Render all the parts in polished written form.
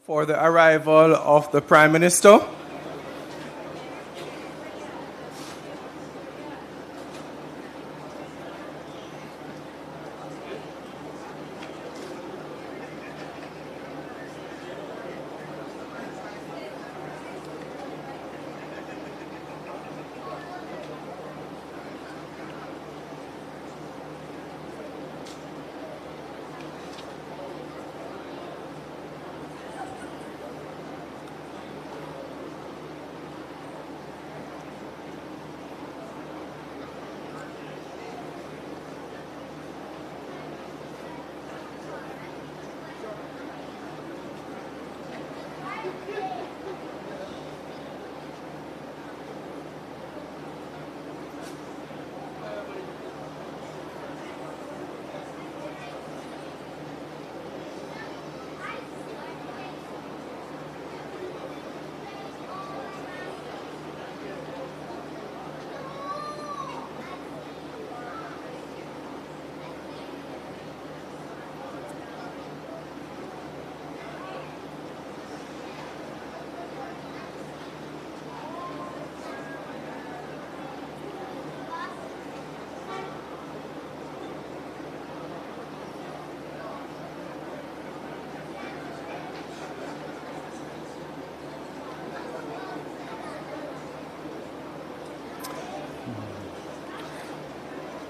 for the arrival of the Prime Minister.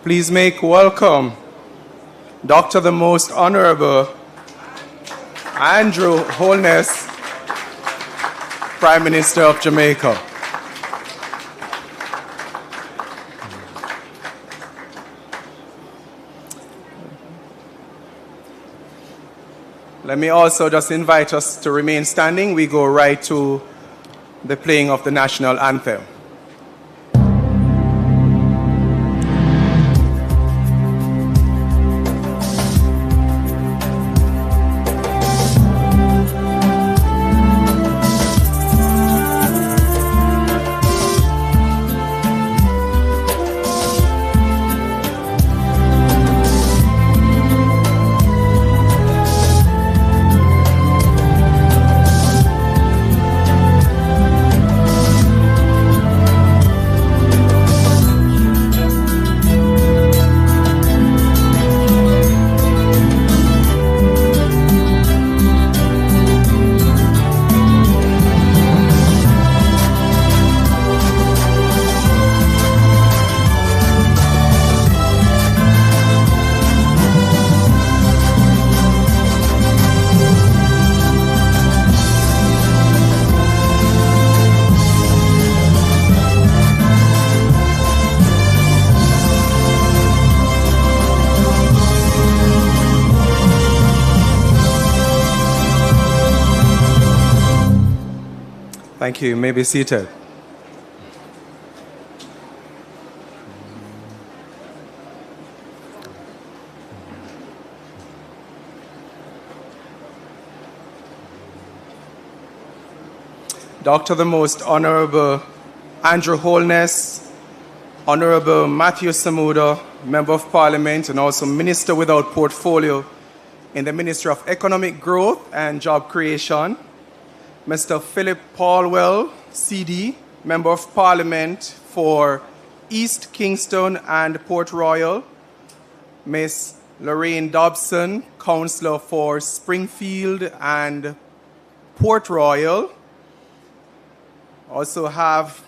Please make welcome Dr. the Most Honorable Andrew Holness, Prime Minister of Jamaica. Let me also just invite us to remain standing. We go right to the playing of the national anthem. Thank you. You may be seated. Dr. the Most Honorable Andrew Holness, Honorable Matthew Samuda, Member of Parliament and also Minister without Portfolio in the Ministry of Economic Growth and Job Creation, Mr. Philip Paulwell, CD, Member of Parliament for East Kingston and Port Royal, Ms. Lorraine Dobson, Councillor for Springfield and Port Royal. Also have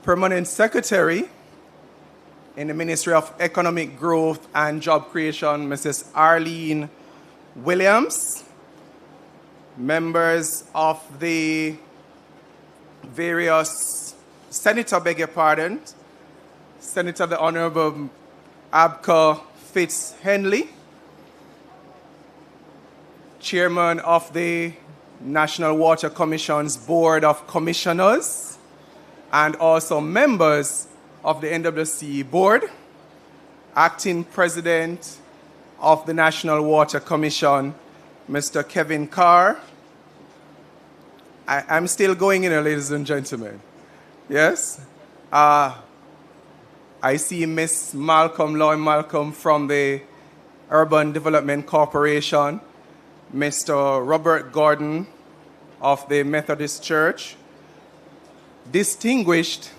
Permanent Secretary in the Ministry of Economic Growth and Job Creation, Mrs. Arlene Williams. Members of the various Senator, Senator the Honorable Abka Fitz-Henley, Chairman of the National Water Commission's Board of Commissioners, and also members of the NWC Board, Acting President of the National Water Commission, Mr. Kevin Carr. I'm still going in, ladies and gentlemen. Yes? I see Miss Malcolm, Lloyd Malcolm from the Urban Development Corporation. Mr. Robert Gordon of the Methodist Church, distinguished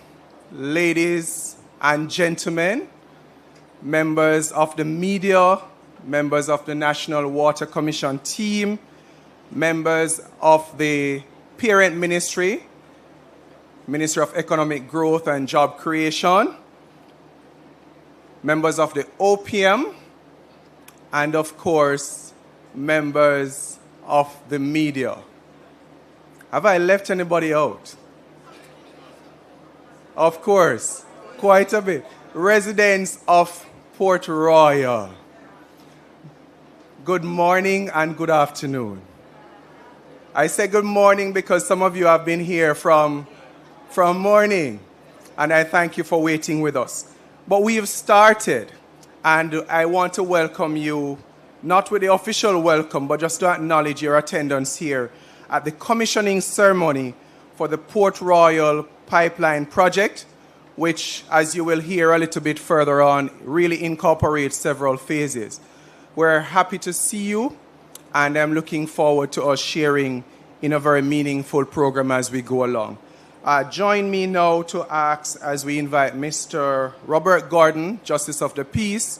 ladies and gentlemen, members of the media, members of the National Water Commission team, members of the parent ministry, Ministry of Economic Growth and Job Creation, members of the OPM, and of course, members of the media. Have I left anybody out? Of course, quite a bit. Residents of Port Royal. Good morning and good afternoon. I say good morning because some of you have been here from morning, and I thank you for waiting with us. But we have started, and I want to welcome you, not with the official welcome, but just to acknowledge your attendance here at the commissioning ceremony for the Port Royal Pipeline Project, which, as you will hear a little bit further on, really incorporates several phases. We're happy to see you, and I'm looking forward to us sharing in a very meaningful program as we go along. Join me now to ask, as we invite Mr. Robert Gordon, Justice of the Peace,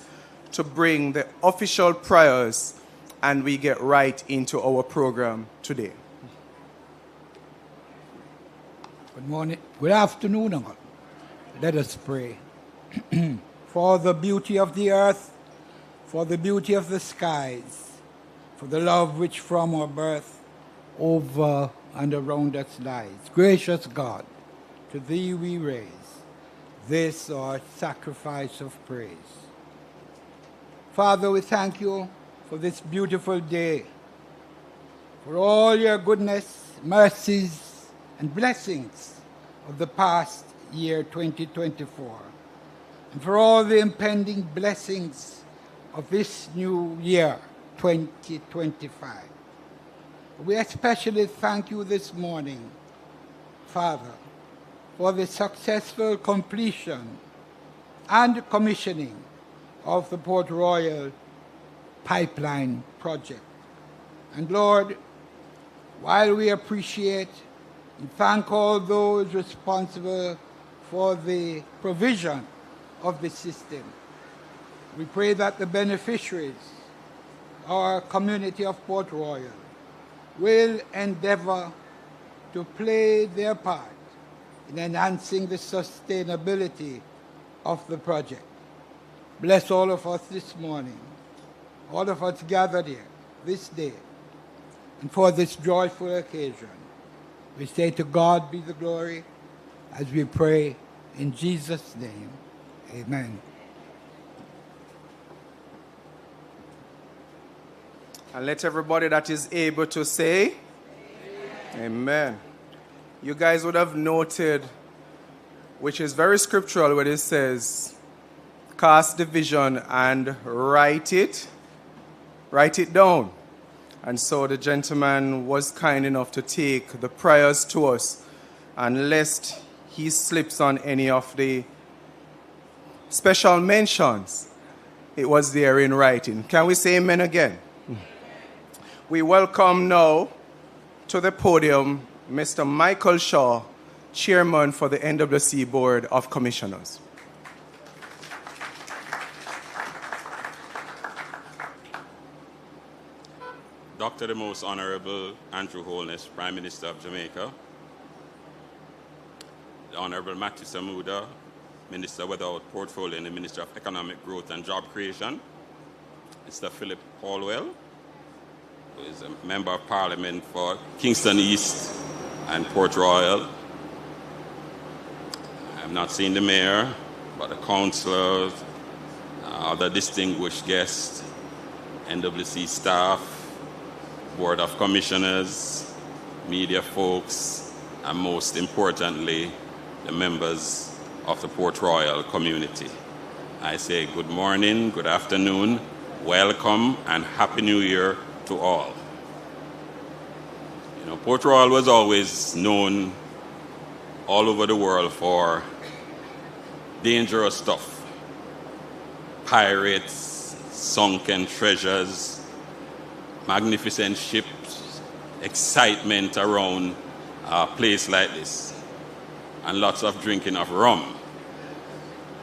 to bring the official prayers, and we get right into our program today. Good morning, good afternoon, all. Let us pray. For the beauty of the earth, for the beauty of the skies, for the love which from our birth over and around us lies. Gracious God, to Thee we raise this our sacrifice of praise. Father, we thank You for this beautiful day, for all Your goodness, mercies, and blessings of the past year 2024, and for all the impending blessings of this new year 2025. We especially thank You this morning, Father, for the successful completion and commissioning of the Port Royal Pipeline Project. And Lord, while we appreciate and thank all those responsible for the provision of the system, we pray that the beneficiaries, our community of Port Royal, will endeavor to play their part in enhancing the sustainability of the project. Bless all of us this morning, all of us gathered here this day, and for this joyful occasion. We say to God be the glory as we pray in Jesus' name. Amen. And let everybody that is able to say, Amen. Amen. You guys would have noted, which is very scriptural, where it says, cast the vision and write it down. And so the gentleman was kind enough to take the prayers to us, and lest he slips on any of the special mentions, it was there in writing. Can we say amen again? We welcome now to the podium Mr. Michael Shaw, Chairman for the NWC Board of Commissioners. Dr. the Most Honorable Andrew Holness, Prime Minister of Jamaica, the Honorable Matthew Samuda, Minister without portfolio in the Ministry of Economic Growth and Job Creation, Mr. Philip Paulwell, who is a Member of Parliament for Kingston East and Port Royal. I'm not seeing the Mayor, but the councillors, other distinguished guests, NWC staff, Board of Commissioners, media folks, and most importantly, the members of the Port Royal community. I say good morning, good afternoon, welcome, and Happy New Year to all. You know, Port Royal was always known all over the world for dangerous stuff. Pirates, sunken treasures, magnificent ships, excitement around a place like this, and lots of drinking of rum.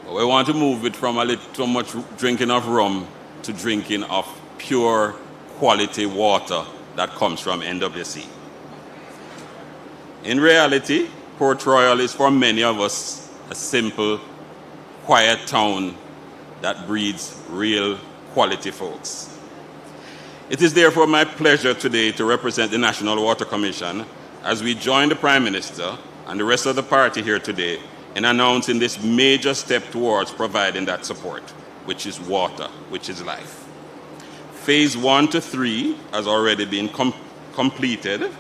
But we want to move it from a little too much drinking of rum to drinking of pure quality water that comes from NWC. In reality, Port Royal is for many of us a simple, quiet town that breeds real quality folks. It is therefore my pleasure today to represent the National Water Commission as we join the Prime Minister and the rest of the party here today in announcing this major step towards providing that support, which is water, which is life. Phase 1 to 3 has already been completed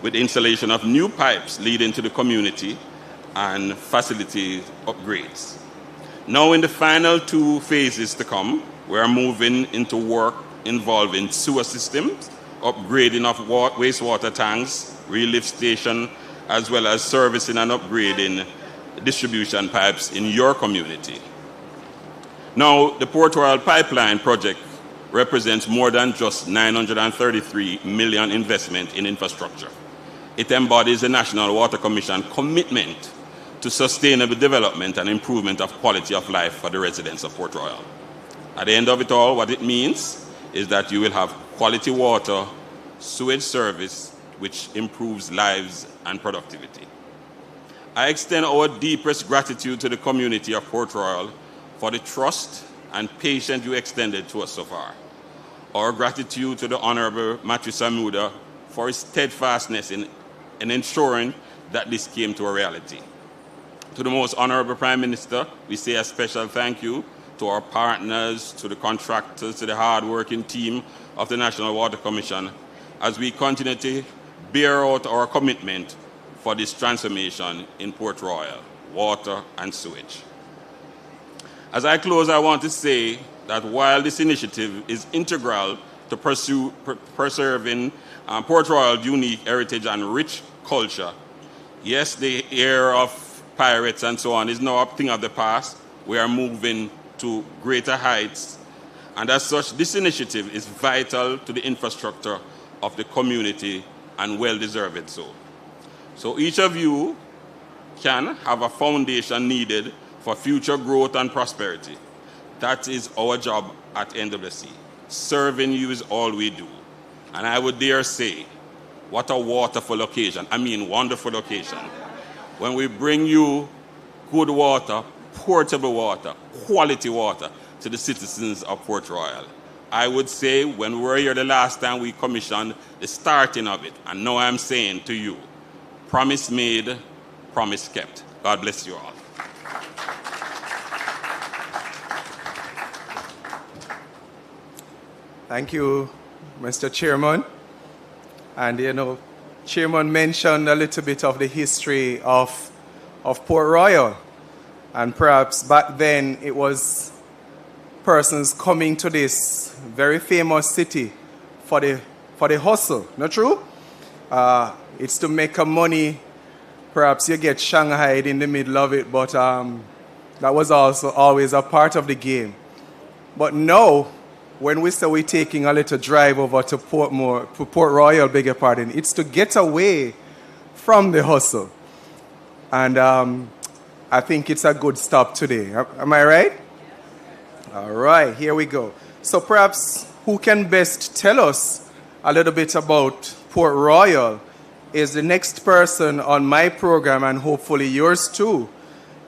with the installation of new pipes leading to the community and facility upgrades. Now in the final 2 phases to come, we are moving into work involving sewer systems, upgrading of wastewater tanks, relief station, as well as servicing and upgrading distribution pipes in your community. Now, the Port Royal Pipeline project represents more than just 933 million investment in infrastructure. It embodies the National Water Commission commitment to sustainable development and improvement of quality of life for the residents of Port Royal. At the end of it all, what it means is that you will have quality water, sewage service, which improves lives and productivity. I extend our deepest gratitude to the community of Port Royal for the trust and patience you extended to us so far. Our gratitude to the Honorable Matthew Samuda for his steadfastness in ensuring that this came to a reality. To the Most Honorable Prime Minister, we say a special thank you to our partners, to the contractors, to the hard-working team of the National Water Commission as we continue to bear out our commitment for this transformation in Port Royal, water and sewage. As I close, I want to say that while this initiative is integral to preserving Port Royal's unique heritage and rich culture, yes, the era of pirates and so on is now a thing of the past. We are moving to greater heights, and as such, this initiative is vital to the infrastructure of the community and well-deserved so. So each of you can have a foundation needed for future growth and prosperity. That is our job at NWC. Serving you is all we do. And I would dare say, what a wonderful occasion. I mean, wonderful occasion. When we bring you good water, portable water, quality water to the citizens of Port Royal. I would say when we were here the last time, we commissioned the starting of it. And now I'm saying to you, promise made, promise kept. God bless you all. Thank you, Mr. Chairman. And, Chairman mentioned a little bit of the history of Port Royal. And perhaps back then it was persons coming to this very famous city for the hustle, not true? It's to make a money. Perhaps you get shanghaied in the middle of it, but that was also always a part of the game. But now, when we say we're taking a little drive over to Port Royal, beg your pardon, it's to get away from the hustle. And I think it's a good stop today. Am I right? All right, here we go. So perhaps who can best tell us a little bit about Port Royal is the next person on my program, and hopefully yours too.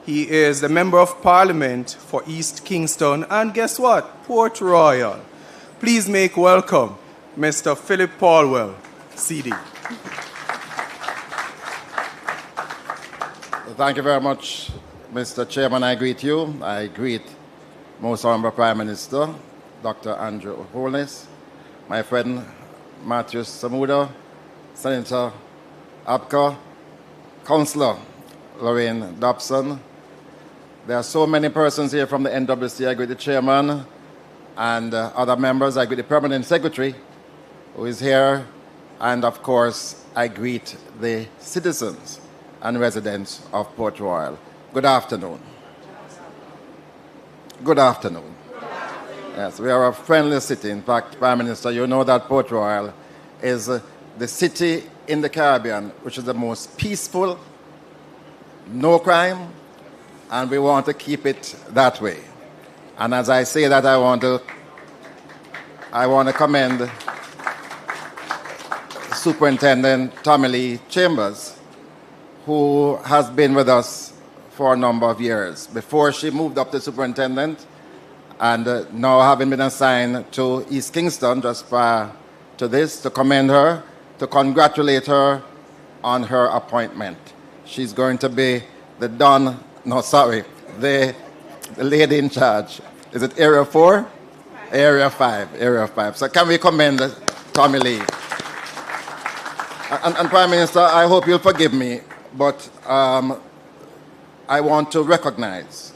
He is the Member of Parliament for East Kingston, and guess what? Port Royal. Please make welcome Mr. Philip Paulwell, CD. Thank you very much, Mr. Chairman. I greet you. I greet Most Honorable Prime Minister, Dr. Andrew Holness, my friend Matthew Samuda, Senator Abka, Councillor Lorraine Dobson. There are so many persons here from the NWC. I greet the chairman and other members. I greet the permanent secretary who is here. And of course, I greet the citizens and residents of Port Royal. Good afternoon. Good afternoon. Yes, we are a friendly city. In fact, Prime Minister, you know that Port Royal is the city in the Caribbean which is the most peaceful, no crime, and we want to keep it that way. And as I say that, I want to commend Superintendent Tommy Lee Chambers, who has been with us for a number of years. Before she moved up to superintendent, and now having been assigned to East Kingston just prior to this, to commend her, to congratulate her on her appointment. She's going to be the lady in charge. Is it Area 4? Area 5. So can we commend Tommy Lee? And Prime Minister, I hope you'll forgive me, but I want to recognize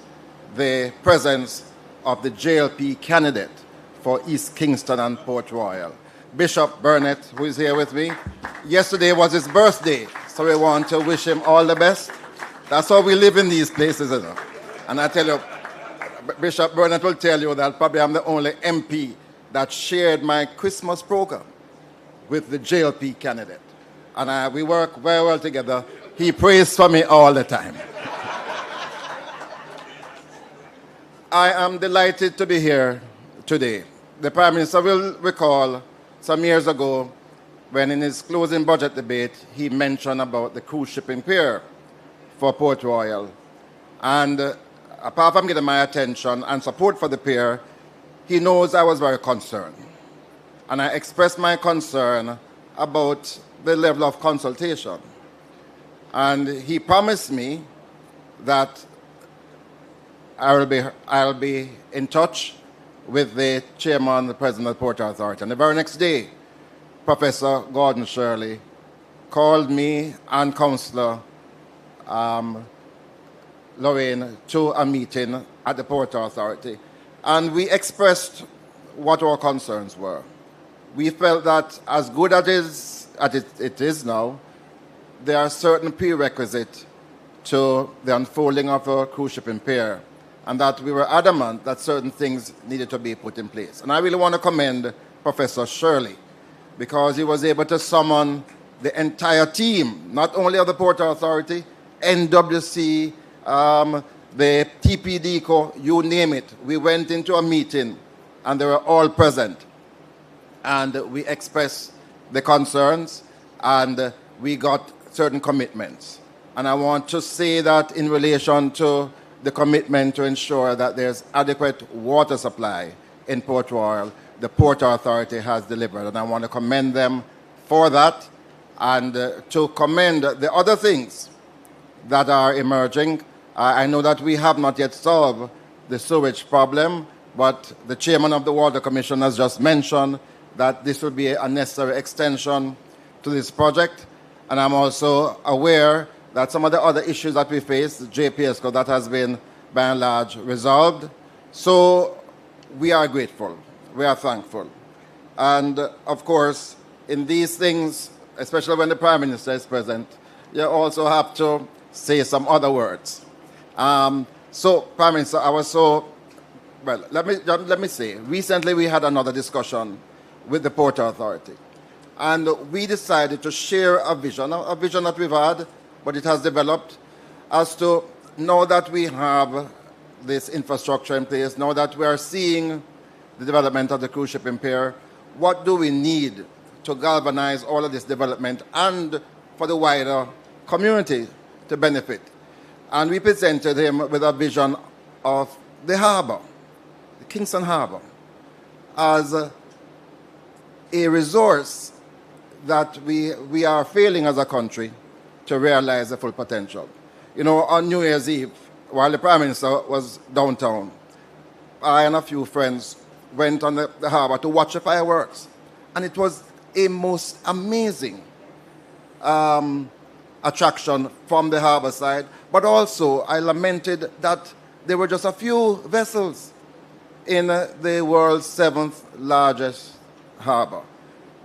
the presence of the JLP candidate for East Kingston and Port Royal, Bishop Burnett, who is here with me. Yesterday was his birthday, so we want to wish him all the best. That's how we live in these places, isn't it? And I tell you, Bishop Burnett will tell you that probably I'm the only MP that shared my Christmas program with the JLP candidate. And we work very well together. He prays for me all the time. I am delighted to be here today. The Prime Minister will recall some years ago when in his closing budget debate he mentioned about the cruise shipping pier for Port Royal. And apart from getting my attention and support for the pier, he knows I was very concerned. And I expressed my concern about the level of consultation. And he promised me that I'll be in touch with the chairman, the president of the Port Authority. And the very next day, Professor Gordon Shirley called me and Councillor Lorraine to a meeting at the Port Authority. And we expressed what our concerns were. We felt that as good as it is now, there are certain prerequisites to the unfolding of a cruise shipping pier, and that we were adamant that certain things needed to be put in place. And I really want to commend Professor Shirley, because he was able to summon the entire team, not only of the Port Authority, NWC, the TPDCO, you name it. We went into a meeting and they were all present. And we expressed the concerns and we got certain commitments. And I want to say that in relation to the commitment to ensure that there's adequate water supply in Port Royal, the Port Authority has delivered. And I want to commend them for that and to commend the other things that are emerging. I know that we have not yet solved the sewage problem, but the chairman of the Water Commission has just mentioned that this will be a necessary extension to this project. And I'm also aware that some of the other issues that we face, the JPSCO, that has been by and large resolved. So we are grateful, we are thankful. And of course, in these things, especially when the Prime Minister is present, you also have to say some other words. So, Prime Minister, let me say, recently we had another discussion with the Port Authority. And we decided to share a vision that we've had, but it has developed, as to now that we have this infrastructure in place, now that we are seeing the development of the cruise shipping pier, what do we need to galvanize all of this development and for the wider community to benefit? And we presented him with a vision of the harbour, the Kingston Harbour, as a resource that we are failing as a country to realize the full potential. You know, on New Year's Eve, while the Prime Minister was downtown, I and a few friends went on the harbour to watch the fireworks. And it was a most amazing attraction from the harbour side. But also, I lamented that there were just a few vessels in the world's 7th largest harbour.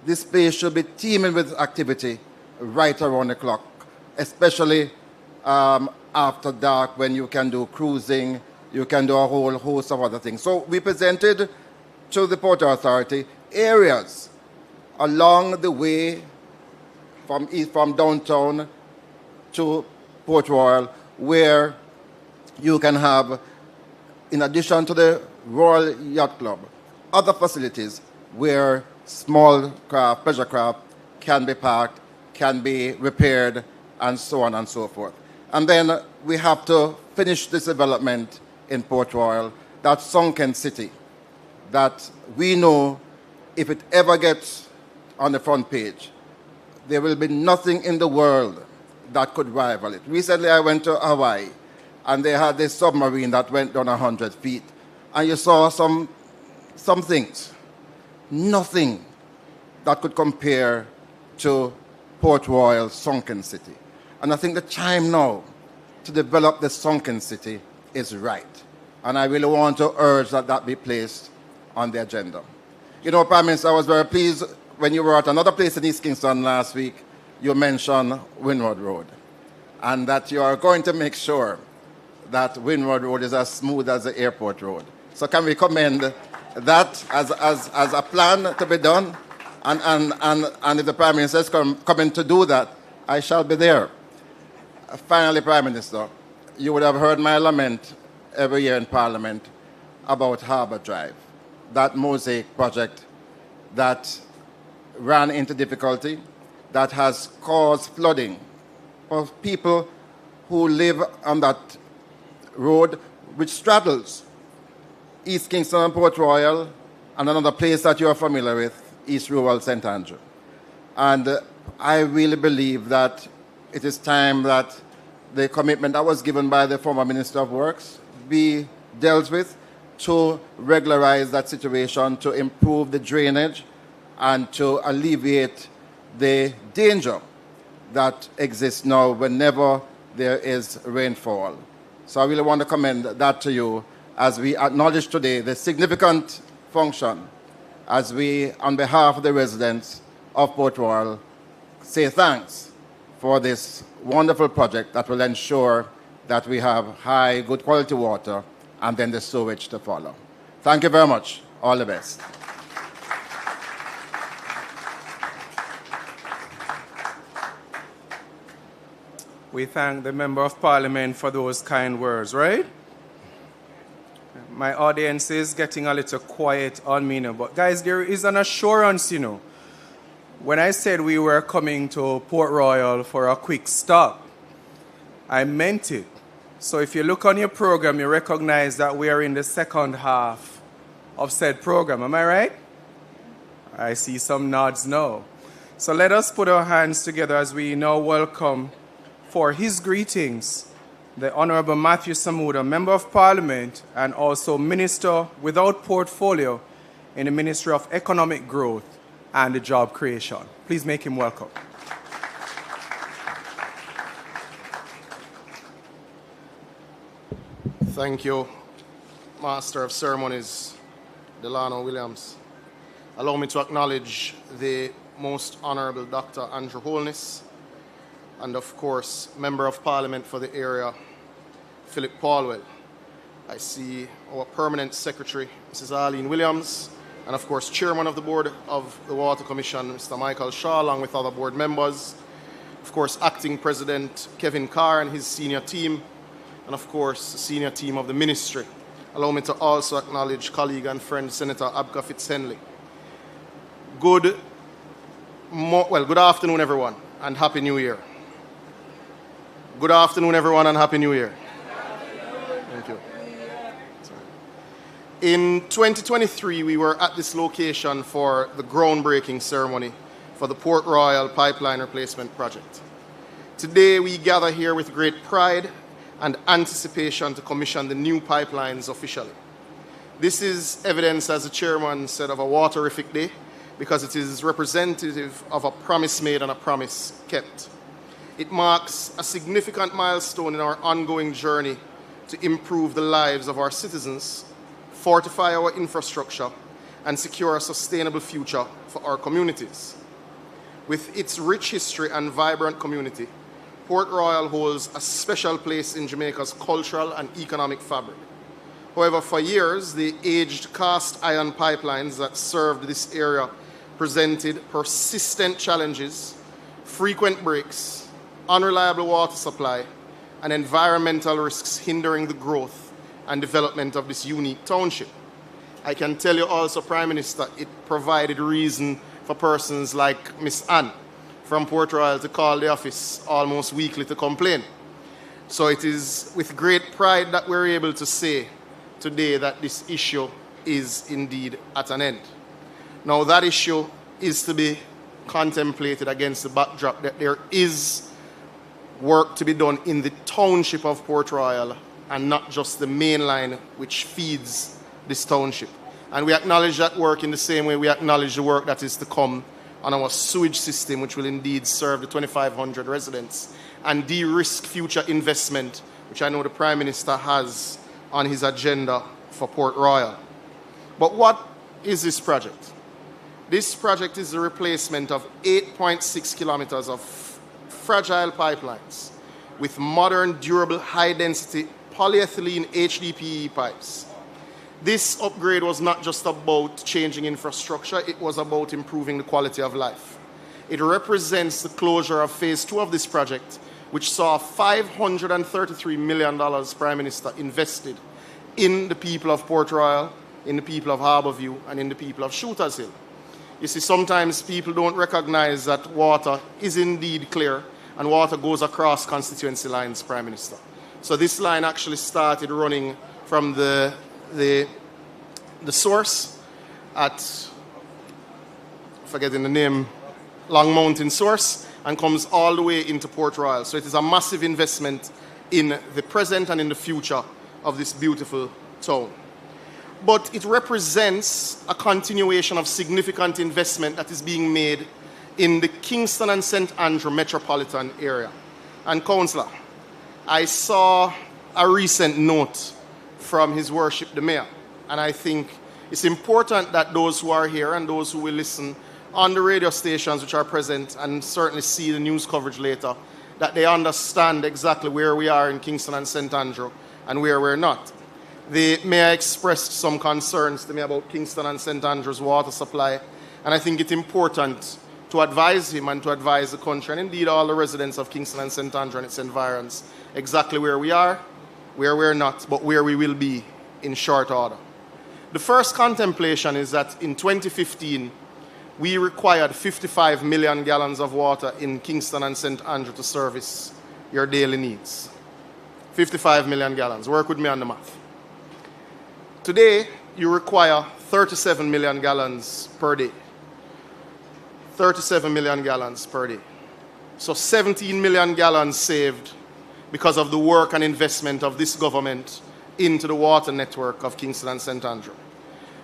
This place should be teeming with activity right around the clock, especially after dark when you can do cruising, you can do a whole host of other things. So we presented to the Port Authority areas along the way from downtown to Port Royal, where you can have, in addition to the Royal Yacht Club, other facilities where small craft, pleasure craft, can be parked, can be repaired, and so on and so forth. And then we have to finish this development in Port Royal, that sunken city, that we know if it ever gets on the front page, there will be nothing in the world that could rival it. Recently, I went to Hawaii, and they had this submarine that went down 100 feet, and you saw some things. Nothing that could compare to Port Royal sunken city. And I think the time now to develop the sunken city is right. And I really want to urge that that be placed on the agenda. You know, Prime Minister, I was very pleased when you were at another place in East Kingston last week, you mentioned Windward Road, and that you are going to make sure that Windward Road is as smooth as the airport road. So can we commend that as a plan to be done? And if the Prime Minister is coming to do that, I shall be there. Finally, Prime Minister, you would have heard my lament every year in Parliament about Harbour Drive, that mosaic project that ran into difficulty, that has caused flooding for people who live on that road, which straddles East Kingston and Port Royal, and another place that you are familiar with, East Rural St. Andrew. And I really believe that it is time that the commitment that was given by the former Minister of Works be dealt with to regularize that situation, to improve the drainage, and to alleviate the danger that exists now whenever there is rainfall. So I really want to commend that to you as we acknowledge today the significant function as we, on behalf of the residents of Port Royal, say thanks for this wonderful project that will ensure that we have high, good quality water and then the sewage to follow. Thank you very much. All the best. We thank the Member of Parliament for those kind words, right? My audience is getting a little quiet on me now, but guys, there is an assurance, you know. When I said we were coming to Port Royal for a quick stop, I meant it. So if you look on your program, you recognize that we are in the second half of said program. Am I right? I see some nods now. So let us put our hands together as we now welcome for his greetings the Honorable Matthew Samuda, Member of Parliament and also Minister without portfolio in the Ministry of Economic Growth and Job Creation. Please make him welcome. Thank you, Master of Ceremonies, Delano Williams. Allow me to acknowledge the Most Honorable Dr. Andrew Holness, and of course, Member of Parliament for the area, Philip Paulwell. I see our Permanent Secretary, Mrs. Arlene Williams, and of course, Chairman of the Board of the Water Commission, Mr. Michael Shaw, along with other board members. Of course, Acting President Kevin Carr and his senior team, and of course, the senior team of the ministry. Allow me to also acknowledge colleague and friend, Senator Abka Fitzhenley. Good afternoon, everyone, and Happy New Year. Good afternoon, everyone, and Happy New Year. Thank you. In 2023, we were at this location for the groundbreaking ceremony for the Port Royal Pipeline Replacement Project. Today, we gather here with great pride and anticipation to commission the new pipelines officially. This is evidence, as the chairman said, of a waterific day because it is representative of a promise made and a promise kept. It marks a significant milestone in our ongoing journey to improve the lives of our citizens, fortify our infrastructure, and secure a sustainable future for our communities. With its rich history and vibrant community, Port Royal holds a special place in Jamaica's cultural and economic fabric. However, for years, the aged cast iron pipelines that served this area presented persistent challenges, frequent breaks, unreliable water supply, and environmental risks hindering the growth and development of this unique township. I can tell you also, Prime Minister, it provided reason for persons like Miss Anne from Port Royal to call the office almost weekly to complain. So it is with great pride that we're able to say today that this issue is indeed at an end. Now, that issue is to be contemplated against the backdrop that there is work to be done in the township of Port Royal and not just the main line which feeds this township. And we acknowledge that work in the same way we acknowledge the work that is to come on our sewage system, which will indeed serve the 2,500 residents and de-risk future investment, which I know the Prime Minister has on his agenda for Port Royal. But what is this project? This project is the replacement of 8.6 kilometers of fragile pipelines with modern, durable, high-density polyethylene HDPE pipes. This upgrade was not just about changing infrastructure, it was about improving the quality of life. It represents the closure of phase 2 of this project, which saw $533 million, Prime Minister, invested in the people of Port Royal, in the people of Harbour View, and in the people of Shooters Hill. You see, sometimes people don't recognize that water is indeed clear and water goes across constituency lines, Prime Minister. So this line actually started running from the source at, forgetting the name, Long Mountain Source, and comes all the way into Port Royal. So it is a massive investment in the present and in the future of this beautiful town. But it represents a continuation of significant investment that is being made in the Kingston and St. Andrew metropolitan area. And Councillor, I saw a recent note from His Worship the Mayor, and I think it's important that those who are here and those who will listen on the radio stations which are present and certainly see the news coverage later, that they understand exactly where we are in Kingston and St. Andrew and where we're not. The Mayor expressed some concerns to me about Kingston and St. Andrew's water supply, and I think it's important to advise him and to advise the country, and indeed all the residents of Kingston and St. Andrew and its environs, exactly where we are, where we're not, but where we will be in short order. The first contemplation is that in 2015, we required 55 million gallons of water in Kingston and St. Andrew to service your daily needs. 55 million gallons. Work with me on the math. Today, you require 37 million gallons per day. 37 million gallons per day. So 17 million gallons saved because of the work and investment of this government into the water network of Kingston and St. Andrew.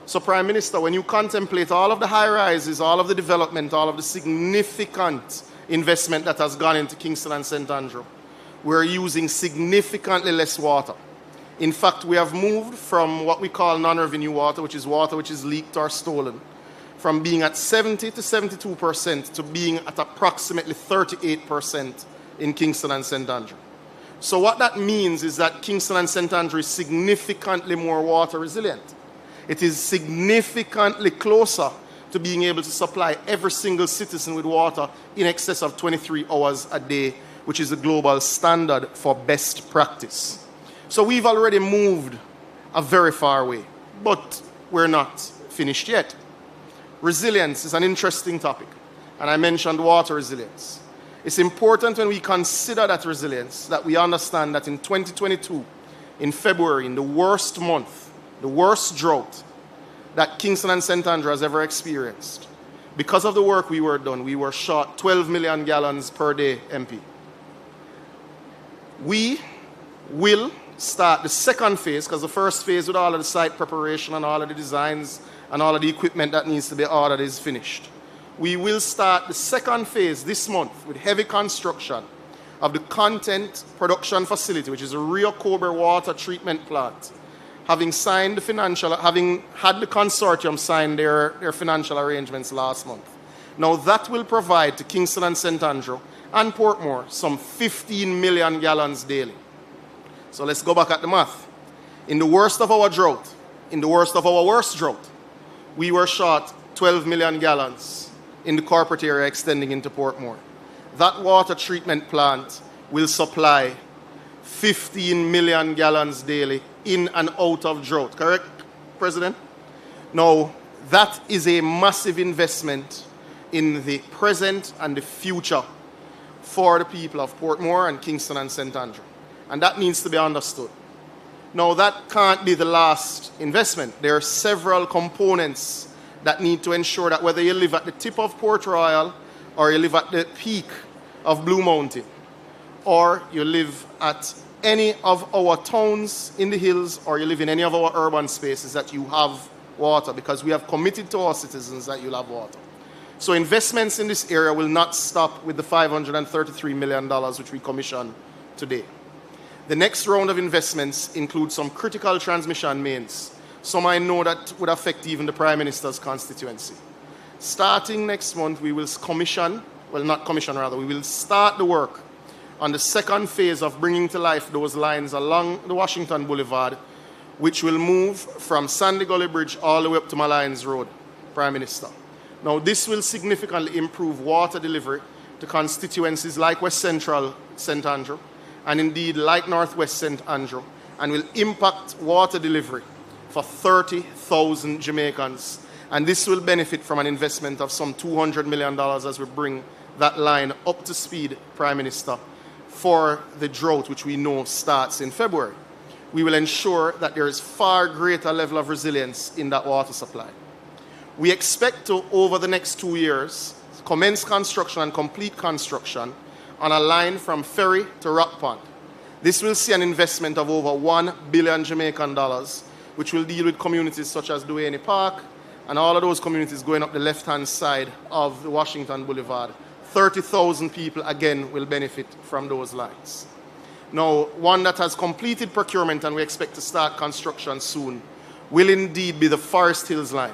So, Prime Minister, when you contemplate all of the high-rises, all of the development, all of the significant investment that has gone into Kingston and St. Andrew, we're using significantly less water. In fact, we have moved from what we call non-revenue water which is leaked or stolen, from being at 70 to 72% to being at approximately 38% in Kingston and St. Andrew. So what that means is that Kingston and St. Andrew is significantly more water resilient. It is significantly closer to being able to supply every single citizen with water in excess of 23 hours a day, which is the global standard for best practice. So we've already moved a very far way, but we're not finished yet. Resilience is an interesting topic, and I mentioned water resilience. It's important when we consider that resilience that we understand that in 2022, in February, in the worst month, the worst drought that Kingston and St. Andrew has ever experienced, because of the work we were done, we were short 12 million gallons per day, MP. We will start the second phase, because the first phase with all of the site preparation and all of the designs and all of the equipment that needs to be ordered is finished. We will start the second phase this month with heavy construction of the content production facility, which is a Rio Cobre water treatment plant, having had the consortium sign their financial arrangements last month. Now that will provide to Kingston and St. Andrew and Portmore some 15 million gallons daily. So let's go back at the math. In the worst of our drought, in the worst of our worst drought, we were short 12 million gallons in the corporate area extending into Portmore. That water treatment plant will supply 15 million gallons daily in and out of drought. Correct, President? Now, that is a massive investment in the present and the future for the people of Portmore and Kingston and St. Andrew. And that needs to be understood. Now, that can't be the last investment. There are several components that need to ensure that whether you live at the tip of Port Royal or you live at the peak of Blue Mountain or you live at any of our towns in the hills or you live in any of our urban spaces, that you have water, because we have committed to our citizens that you'll have water. So investments in this area will not stop with the $533 million which we commissioned today. The next round of investments include some critical transmission mains. Some I know that would affect even the Prime Minister's constituency. Starting next month, we will commission, well, not commission rather, we will start the work on the second phase of bringing to life those lines along the Washington Boulevard, which will move from Sandy Gully Bridge all the way up to Malines Road, Prime Minister. Now, this will significantly improve water delivery to constituencies like West Central St. Andrew, and indeed like Northwest St. Andrew, and will impact water delivery for 30,000 Jamaicans. And this will benefit from an investment of some $200 million as we bring that line up to speed, Prime Minister, for the drought, which we know starts in February. We will ensure that there is far greater level of resilience in that water supply. We expect to, over the next 2 years, commence construction and complete construction on a line from Ferry to Rock Pond. This will see an investment of over $1 billion Jamaican dollars, which will deal with communities such as Duane Park and all of those communities going up the left-hand side of the Washington Boulevard. 30,000 people, again, will benefit from those lines. Now, one that has completed procurement and we expect to start construction soon will indeed be the Forest Hills line.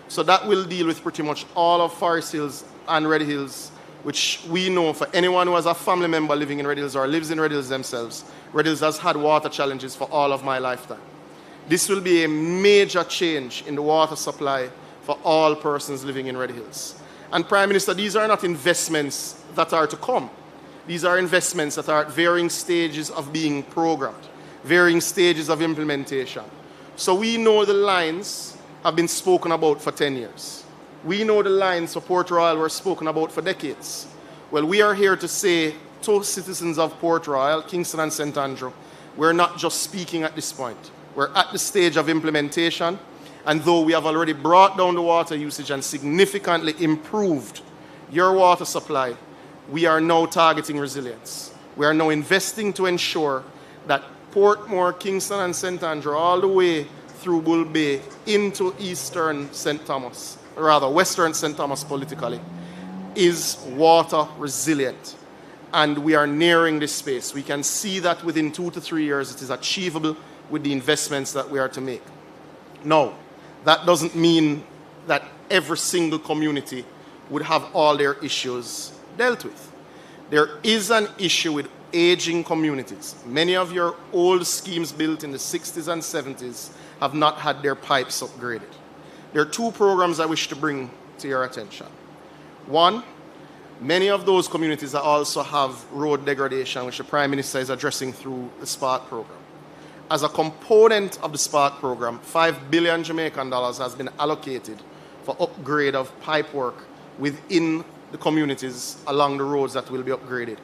So that will deal with pretty much all of Forest Hills and Red Hills, which we know for anyone who has a family member living in Red Hills or lives in Red Hills themselves, Red Hills has had water challenges for all of my lifetime. This will be a major change in the water supply for all persons living in Red Hills. And Prime Minister, these are not investments that are to come. These are investments that are at varying stages of being programmed, varying stages of implementation. So we know the lines have been spoken about for 10 years. We know the lines for Port Royal were spoken about for decades. Well, we are here to say to citizens of Port Royal, Kingston and St. Andrew, we're not just speaking at this point. We're at the stage of implementation, and though we have already brought down the water usage and significantly improved your water supply, we are now targeting resilience. We are now investing to ensure that Portmore, Kingston and St. Andrew, all the way through Bull Bay into eastern St. Thomas, rather western St. Thomas politically, is water resilient. And we are nearing this space. We can see that within 2 to 3 years it is achievable with the investments that we are to make. Now, that doesn't mean that every single community would have all their issues dealt with. There is an issue with aging communities. Many of your old schemes built in the 60s and 70s have not had their pipes upgraded. There are 2 programs I wish to bring to your attention. One, many of those communities also have road degradation, which the Prime Minister is addressing through the Spark program. As a component of the Spark program, $5 billion Jamaican dollars has been allocated for upgrade of pipe work within the communities along the roads that will be upgraded.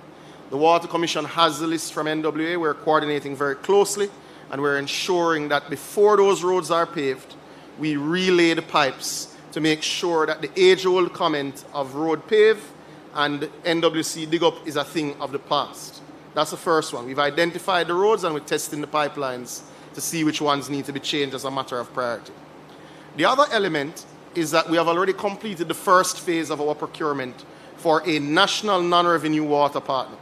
The Water Commission has the list from NWA. We're coordinating very closely, and we're ensuring that before those roads are paved, we relay the pipes to make sure that the age-old comment of road pave and NWC dig up is a thing of the past. That's the first one. We've identified the roads and we're testing the pipelines to see which ones need to be changed as a matter of priority. The other element is that we have already completed the first phase of our procurement for a national non-revenue water partner.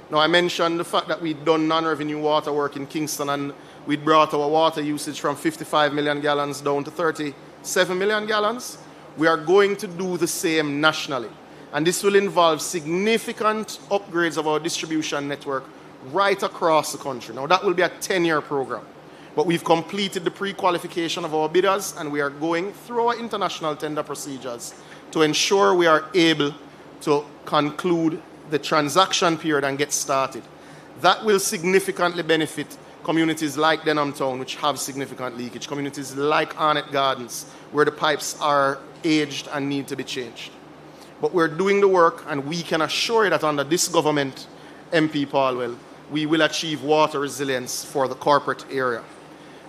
Now, I mentioned the fact that we'd done non-revenue water work in Kingston and we'd brought our water usage from 55 million gallons down to 37 million gallons. We are going to do the same nationally. And this will involve significant upgrades of our distribution network right across the country. Now, that will be a 10-year program. But we've completed the pre-qualification of our bidders, and we are going through our international tender procedures to ensure we are able to conclude the transaction period and get started. That will significantly benefit communities like Denham Town, which have significant leakage, communities like Arnett Gardens, where the pipes are aged and need to be changed. But we're doing the work, and we can assure you that under this government, MP Paulwell, we will achieve water resilience for the corporate area.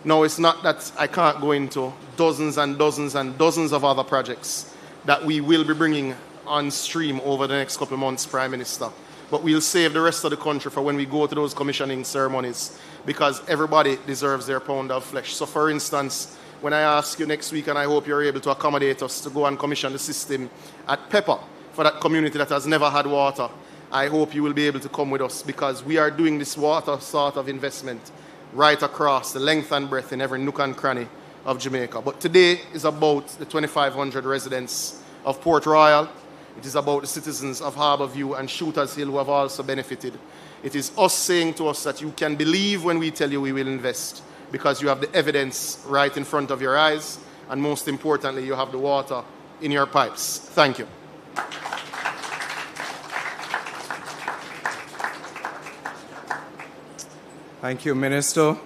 Now, it's not that I can't go into dozens and dozens and dozens of other projects that we will be bringing on stream over the next couple of months, Prime Minister. But we'll save the rest of the country for when we go to those commissioning ceremonies, because everybody deserves their pound of flesh. So, for instance, when I ask you next week, and I hope you're able to accommodate us to go and commission the system at Pepper for that community that has never had water, I hope you will be able to come with us, because we are doing this water sort of investment right across the length and breadth in every nook and cranny of Jamaica. But today is about the 2,500 residents of Port Royal. It is about the citizens of Harbour View and Shooters Hill who have also benefited. It is us saying to us that you can believe when we tell you we will invest, because you have the evidence right in front of your eyes, and most importantly, you have the water in your pipes. Thank you. Thank you, Minister.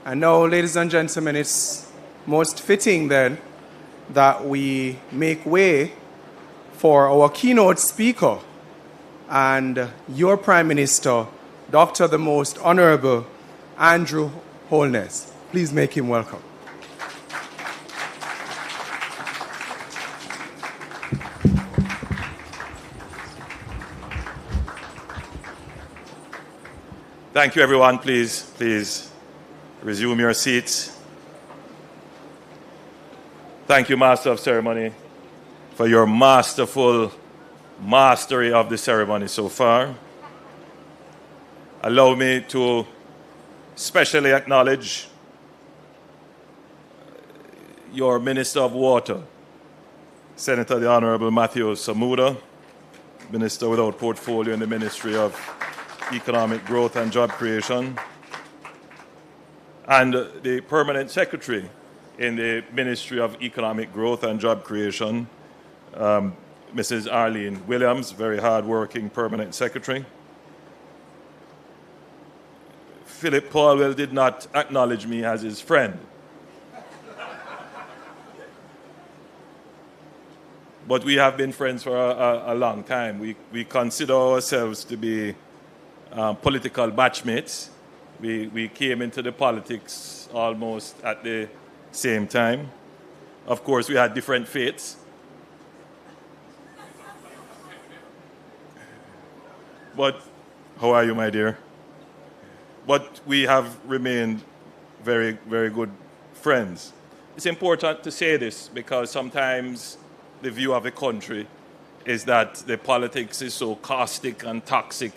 And now, ladies and gentlemen, it's most fitting then that we make way for our keynote speaker and your Prime Minister, Dr. the Most Honorable Andrew Holness. Please make him welcome. Thank you, everyone. Please resume your seats. Thank you, Master of Ceremony, for your masterful mastery of the ceremony so far. Allow me to specially acknowledge your Minister of Water, Senator the Honorable Matthew Samuda, Minister without portfolio in the Ministry of Economic Growth and Job Creation, and the Permanent Secretary in the Ministry of Economic Growth and Job Creation, Mrs. Arlene Williams, very hard-working Permanent Secretary. Philip Paulwell did not acknowledge me as his friend. But we have been friends for a long time. We consider ourselves to be political batchmates. We came into the politics almost at the same time. Of course, we had different fates. But, how are you, my dear? But we have remained very, very good friends. It's important to say this because sometimes the view of the country is that the politics is so caustic and toxic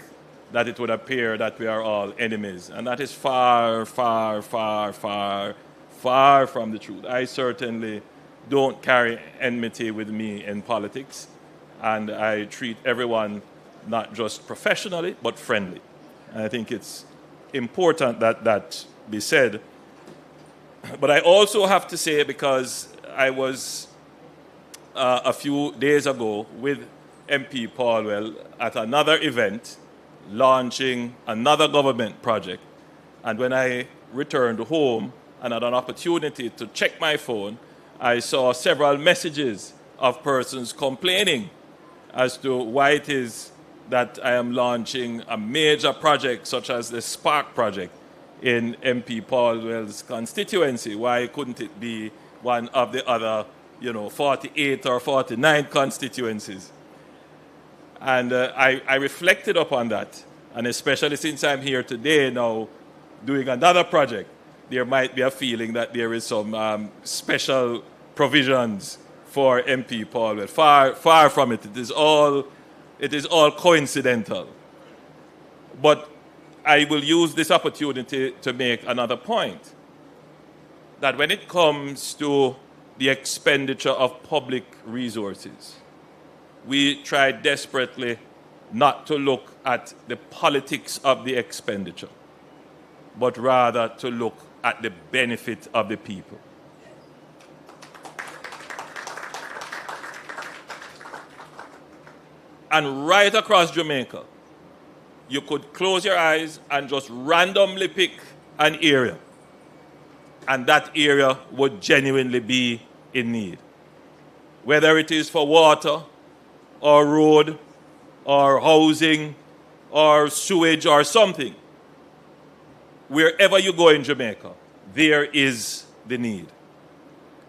that it would appear that we are all enemies. And that is far, far, far, far, far from the truth. I certainly don't carry enmity with me in politics, and I treat everyone not just professionally, but friendly. And I think it's important that that be said. But I also have to say, because I was a few days ago with MP Paulwell at another event launching another government project, and when I returned home and had an opportunity to check my phone, I saw several messages of persons complaining as to why it is that I am launching a major project such as the Spark project in MP Paulwell's constituency. Why couldn't it be one of the other, 48 or 49 constituencies? And I reflected upon that. And especially since I'm here today now doing another project, there might be a feeling that there is some special provisions for MP Paulwell. Far, far from it. It is all coincidental. But I will use this opportunity to make another point. That when it comes to the expenditure of public resources, we try desperately not to look at the politics of the expenditure. but rather to look at the benefit of the people. And right across Jamaica, you could close your eyes and just randomly pick an area, and that area would genuinely be in need. Whether it is for water, or road, or housing, or sewage, or something. Wherever you go in Jamaica, there is the need.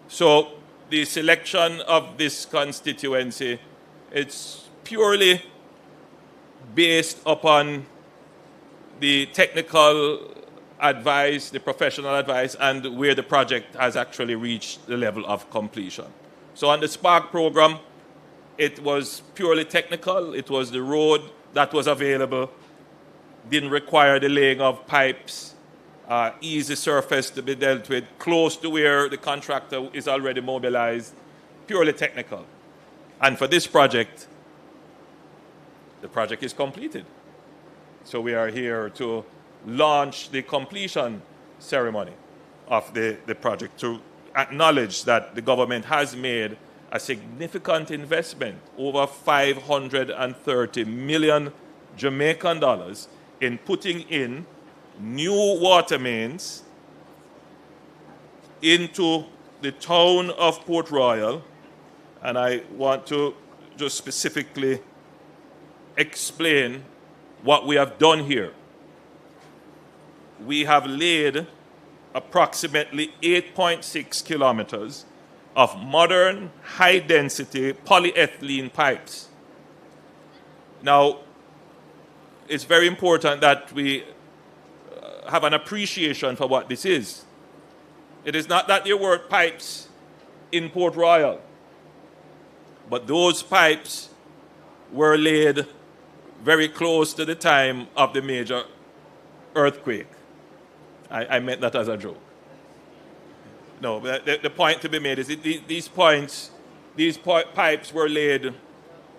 So the selection of this constituency, it's purely based upon the technical advice, the professional advice, and where the project has actually reached the level of completion. So on the Spark program, it was purely technical. It was the road that was available, didn't require the laying of pipes, easy surface to be dealt with, close to where the contractor is already mobilized, purely technical. And for this project, the project is completed. So we are here to launch the completion ceremony of the project, to acknowledge that the government has made a significant investment, over 530 million Jamaican dollars, in putting in new water mains into the town of Port Royal. And I want to just specifically explain what we have done here. We have laid approximately 8.6 kilometers of modern, high-density polyethylene pipes. Now, it's very important that we have an appreciation for what this is. It is not that there were pipes in Port Royal, but those pipes were laid very close to the time of the major earthquake. I meant that as a joke. No, the point to be made is these pipes were laid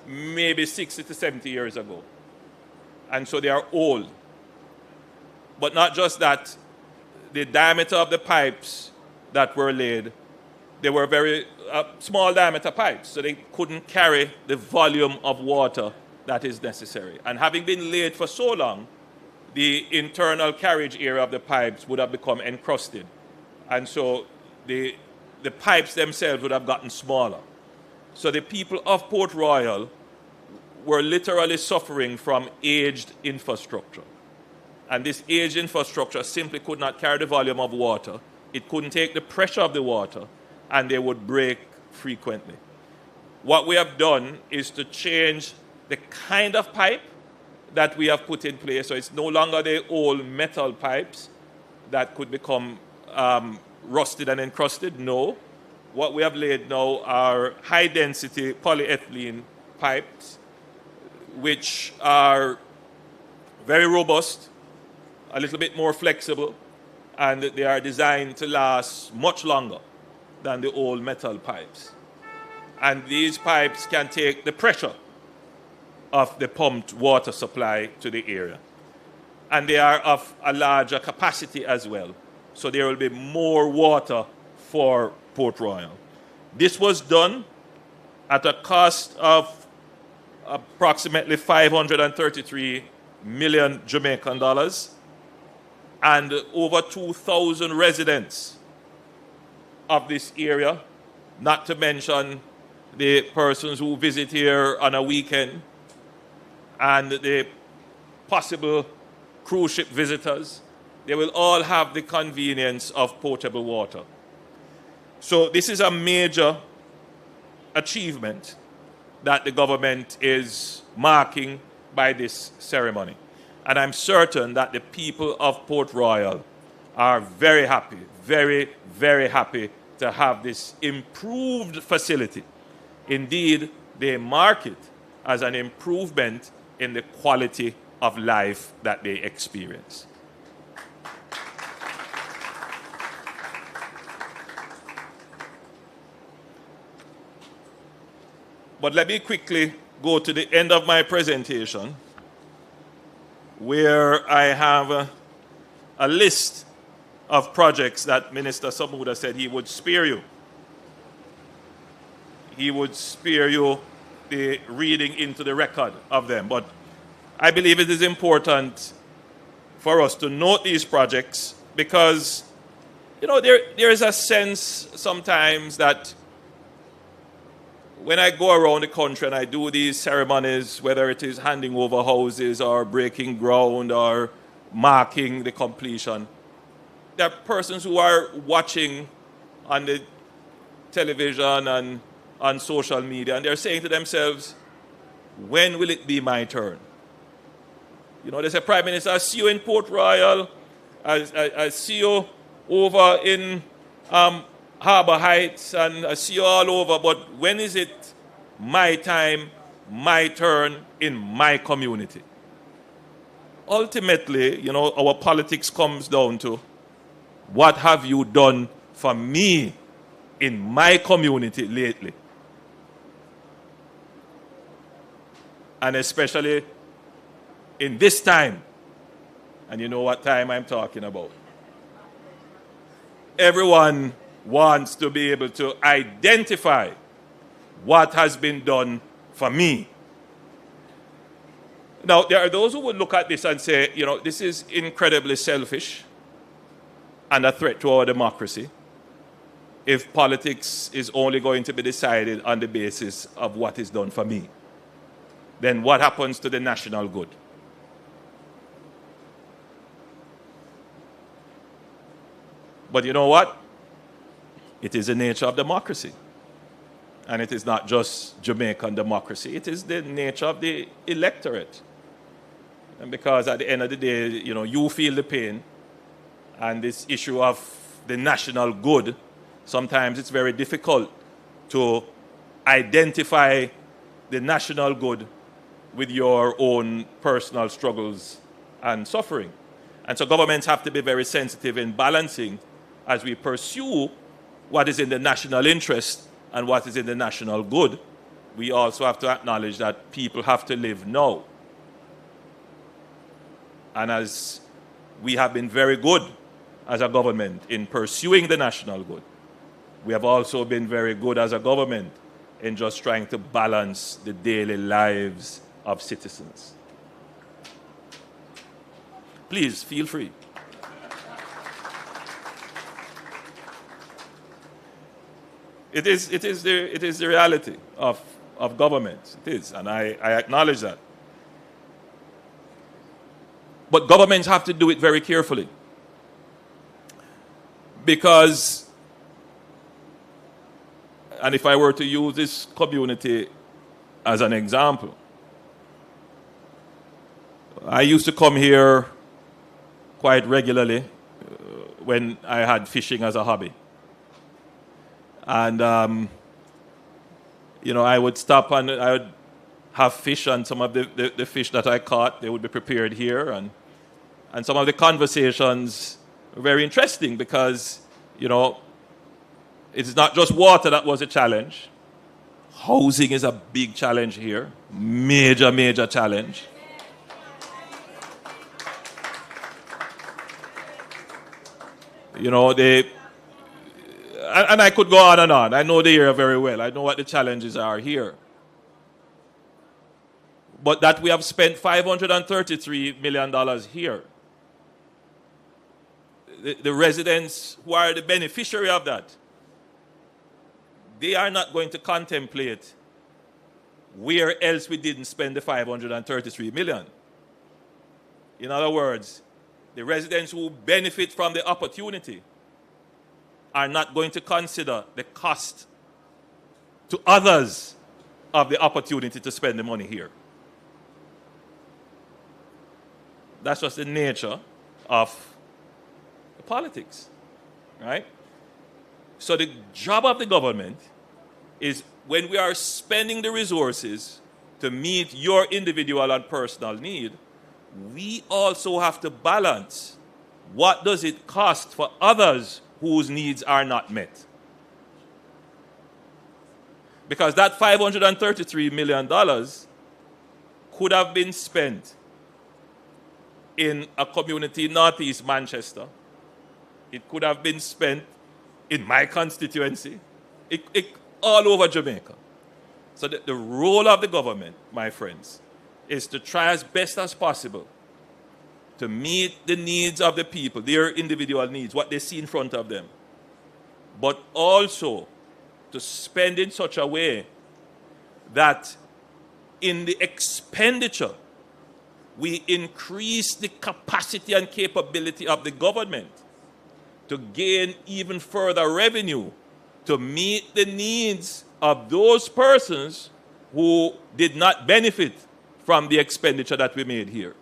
maybe 60 to 70 years ago. And so they are old. But not just that, the diameter of the pipes that were laid, they were very small diameter pipes, so they couldn't carry the volume of water that is necessary. And having been laid for so long, the internal carriage area of the pipes would have become encrusted. And so the pipes themselves would have gotten smaller. So the people of Port Royal were literally suffering from aged infrastructure. And this aged infrastructure simply could not carry the volume of water. It couldn't take the pressure of the water, and they would break frequently. What we have done is to change the kind of pipe that we have put in place. So it's no longer the old metal pipes that could become rusted and encrusted. No. What we have laid now are high-density polyethylene pipes, which are very robust, a little bit more flexible, and they are designed to last much longer than the old metal pipes. And these pipes can take the pressure of the pumped water supply to the area. And they are of a larger capacity as well. So there will be more water for Port Royal. This was done at a cost of approximately 533 million Jamaican dollars, and over 2,000 residents of this area, not to mention the persons who visit here on a weekend and the possible cruise ship visitors. They will all have the convenience of potable water. So this is a major achievement that the government is marking by this ceremony. And I'm certain that the people of Port Royal are very happy, very, very happy to have this improved facility. Indeed, they mark it as an improvement in the quality of life that they experience. But let me quickly go to the end of my presentation, where I have a list of projects that Minister Samuda said he would spare you. He would spare you the reading into the record of them. But I believe it is important for us to note these projects because, there is a sense sometimes that when I go around the country and I do these ceremonies, whether it is handing over houses or breaking ground or marking the completion, there are persons who are watching on the television and on social media, and they're saying to themselves, when will it be my turn? They say, Prime Minister, I see you in Port Royal, I see you over in Harbour Heights, and I see you all over, but when is it my time, my turn in my community? Ultimately, our politics comes down to what have you done for me in my community lately? And especially in this time, and you know what time I'm talking about. Everyone wants to be able to identify what has been done for me. Now, there are those who would look at this and say, this is incredibly selfish and a threat to our democracy if politics is only going to be decided on the basis of what is done for me. Then what happens to the national good? But you know what? It is the nature of democracy. And it is not just Jamaican democracy. It is the nature of the electorate. And because at the end of the day, you feel the pain. And this issue of the national good, sometimes it's very difficult to identify the national good with your own personal struggles and suffering. And so governments have to be very sensitive in balancing as we pursue what is in the national interest and what is in the national good. We also have to acknowledge that people have to live now. And as we have been very good as a government in pursuing the national good, we have also been very good as a government in just trying to balance the daily lives of citizens. Please feel free. It is the reality of government. It is, and I acknowledge that. But governments have to do it very carefully. Because, and if I were to use this community as an example, I used to come here quite regularly when I had fishing as a hobby. And, I would stop and I would have fish, and some of the fish that I caught, they would be prepared here. And some of the conversations were very interesting because, it's not just water that was a challenge. Housing is a big challenge here. Major, major challenge. And I could go on and on. I know the area very well. I know what the challenges are here. But that we have spent $533 million here. The residents who are the beneficiary of that, they are not going to contemplate where else we didn't spend the $533 million. In other words, the residents who benefit from the opportunity are not going to consider the cost to others of the opportunity to spend the money here. That's just the nature of the politics, right? So the job of the government is, when we are spending the resources to meet your individual and personal need, we also have to balance what does it cost for others whose needs are not met. Because that $533 million could have been spent in a community northeast Manchester. It could have been spent in my constituency, all over Jamaica. So the role of the government, my friends, is to try as best as possible to meet the needs of the people, their individual needs, what they see in front of them, but also to spend in such a way that in the expenditure, we increase the capacity and capability of the government to gain even further revenue to meet the needs of those persons who did not benefit from the expenditure that we made here.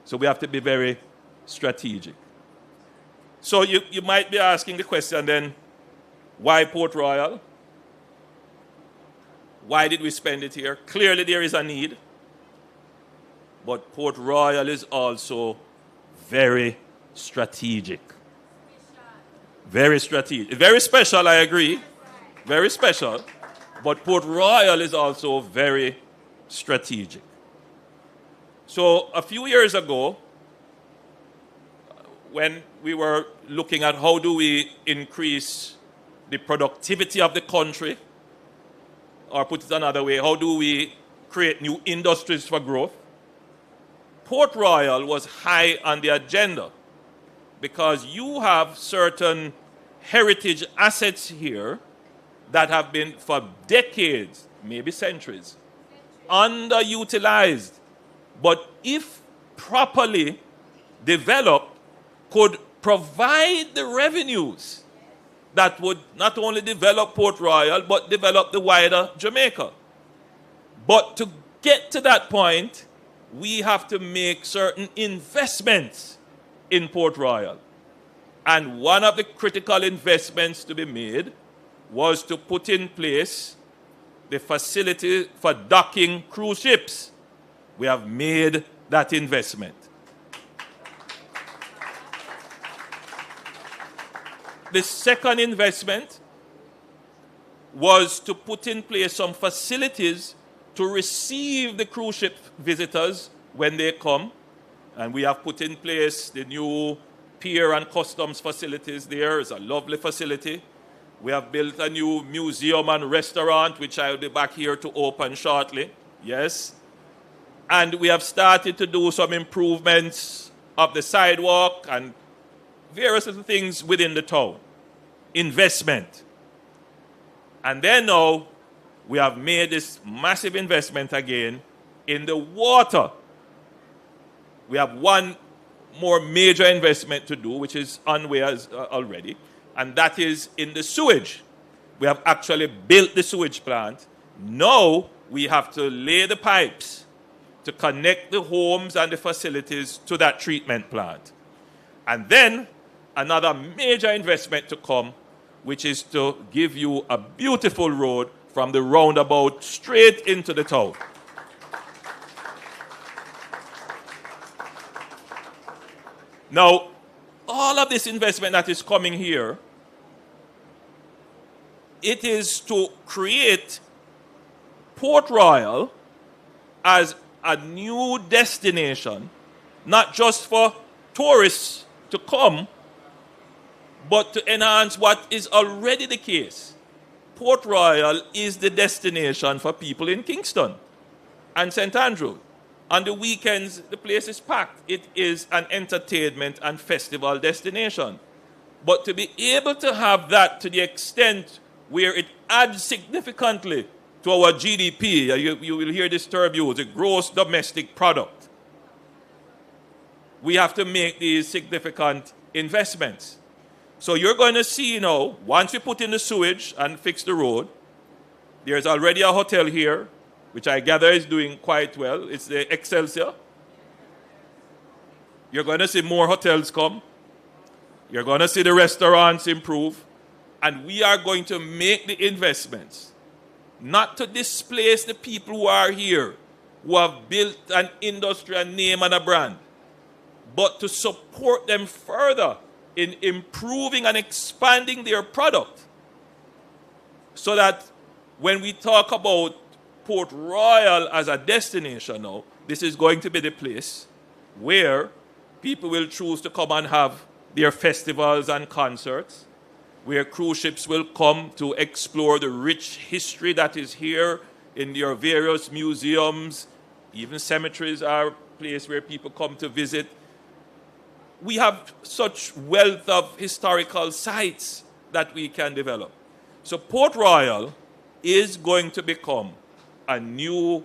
So we have to be very strategic. So you might be asking the question then, why Port Royal? Why did we spend it here? Clearly there is a need. But Port Royal is also very strategic. Very strategic. Very special, I agree. Very special. But Port Royal is also very strategic. So a few years ago, when we were looking at how do we increase the productivity of the country, or put it another way, how do we create new industries for growth, Port Royal was high on the agenda because you have certain heritage assets here that have been for decades, maybe centuries, underutilized, but if properly developed, could provide the revenues that would not only develop Port Royal, but develop the wider Jamaica. But to get to that point, we have to make certain investments in Port Royal. And one of the critical investments to be made was to put in place the facility for docking cruise ships. We have made that investment. The second investment was to put in place some facilities to receive the cruise ship visitors when they come. And we have put in place the new pier and customs facilities there. It's a lovely facility. We have built a new museum and restaurant, which I will be back here to open shortly. Yes. And we have started to do some improvements of the sidewalk and various little things within the town. Investment. And then now, we have made this massive investment again in the water. We have one more major investment to do, which is on way already, and that is in the sewage. We have actually built the sewage plant. Now, we have to lay the pipes to connect the homes and the facilities to that treatment plant. And then, another major investment to come, which is to give you a beautiful road from the roundabout straight into the town. Now, all of this investment that is coming here, it is to create Port Royal as a new destination, not just for tourists to come, but to enhance what is already the case. Port Royal is the destination for people in Kingston and St. Andrew. On the weekends, the place is packed. It is an entertainment and festival destination. But to be able to have that to the extent where it adds significantly to our GDP, you will hear this term used, the gross domestic product. We have to make these significant investments. So you're going to see now, once we put in the sewage and fix the road, there's already a hotel here, which I gather is doing quite well. It's the Excelsior. You're going to see more hotels come. You're going to see the restaurants improve. And we are going to make the investments, not to displace the people who are here, who have built an industry, a name, and a brand, but to support them further in improving and expanding their product, so that when we talk about Port Royal as a destination now, this is going to be the place where people will choose to come and have their festivals and concerts, where cruise ships will come to explore the rich history that is here in your various museums. Even cemeteries are a place where people come to visit. We have such wealth of historical sites that we can develop. So Port Royal is going to become a new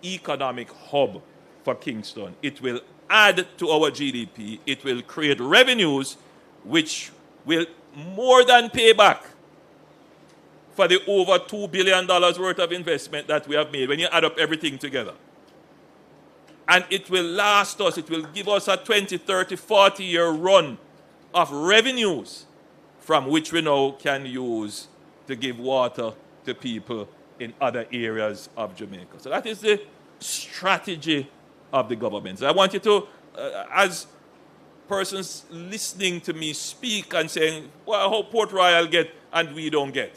economic hub for Kingston. It will add to our GDP. It will create revenues which will more than pay back for the over $2 billion worth of investment that we have made when you add up everything together. And it will last us, it will give us a 20, 30, 40-year run of revenues from which we now can use to give water to people in other areas of Jamaica. So that is the strategy of the government. So I want you to, as persons listening to me speak and saying, well, how Port Royal get and we don't get.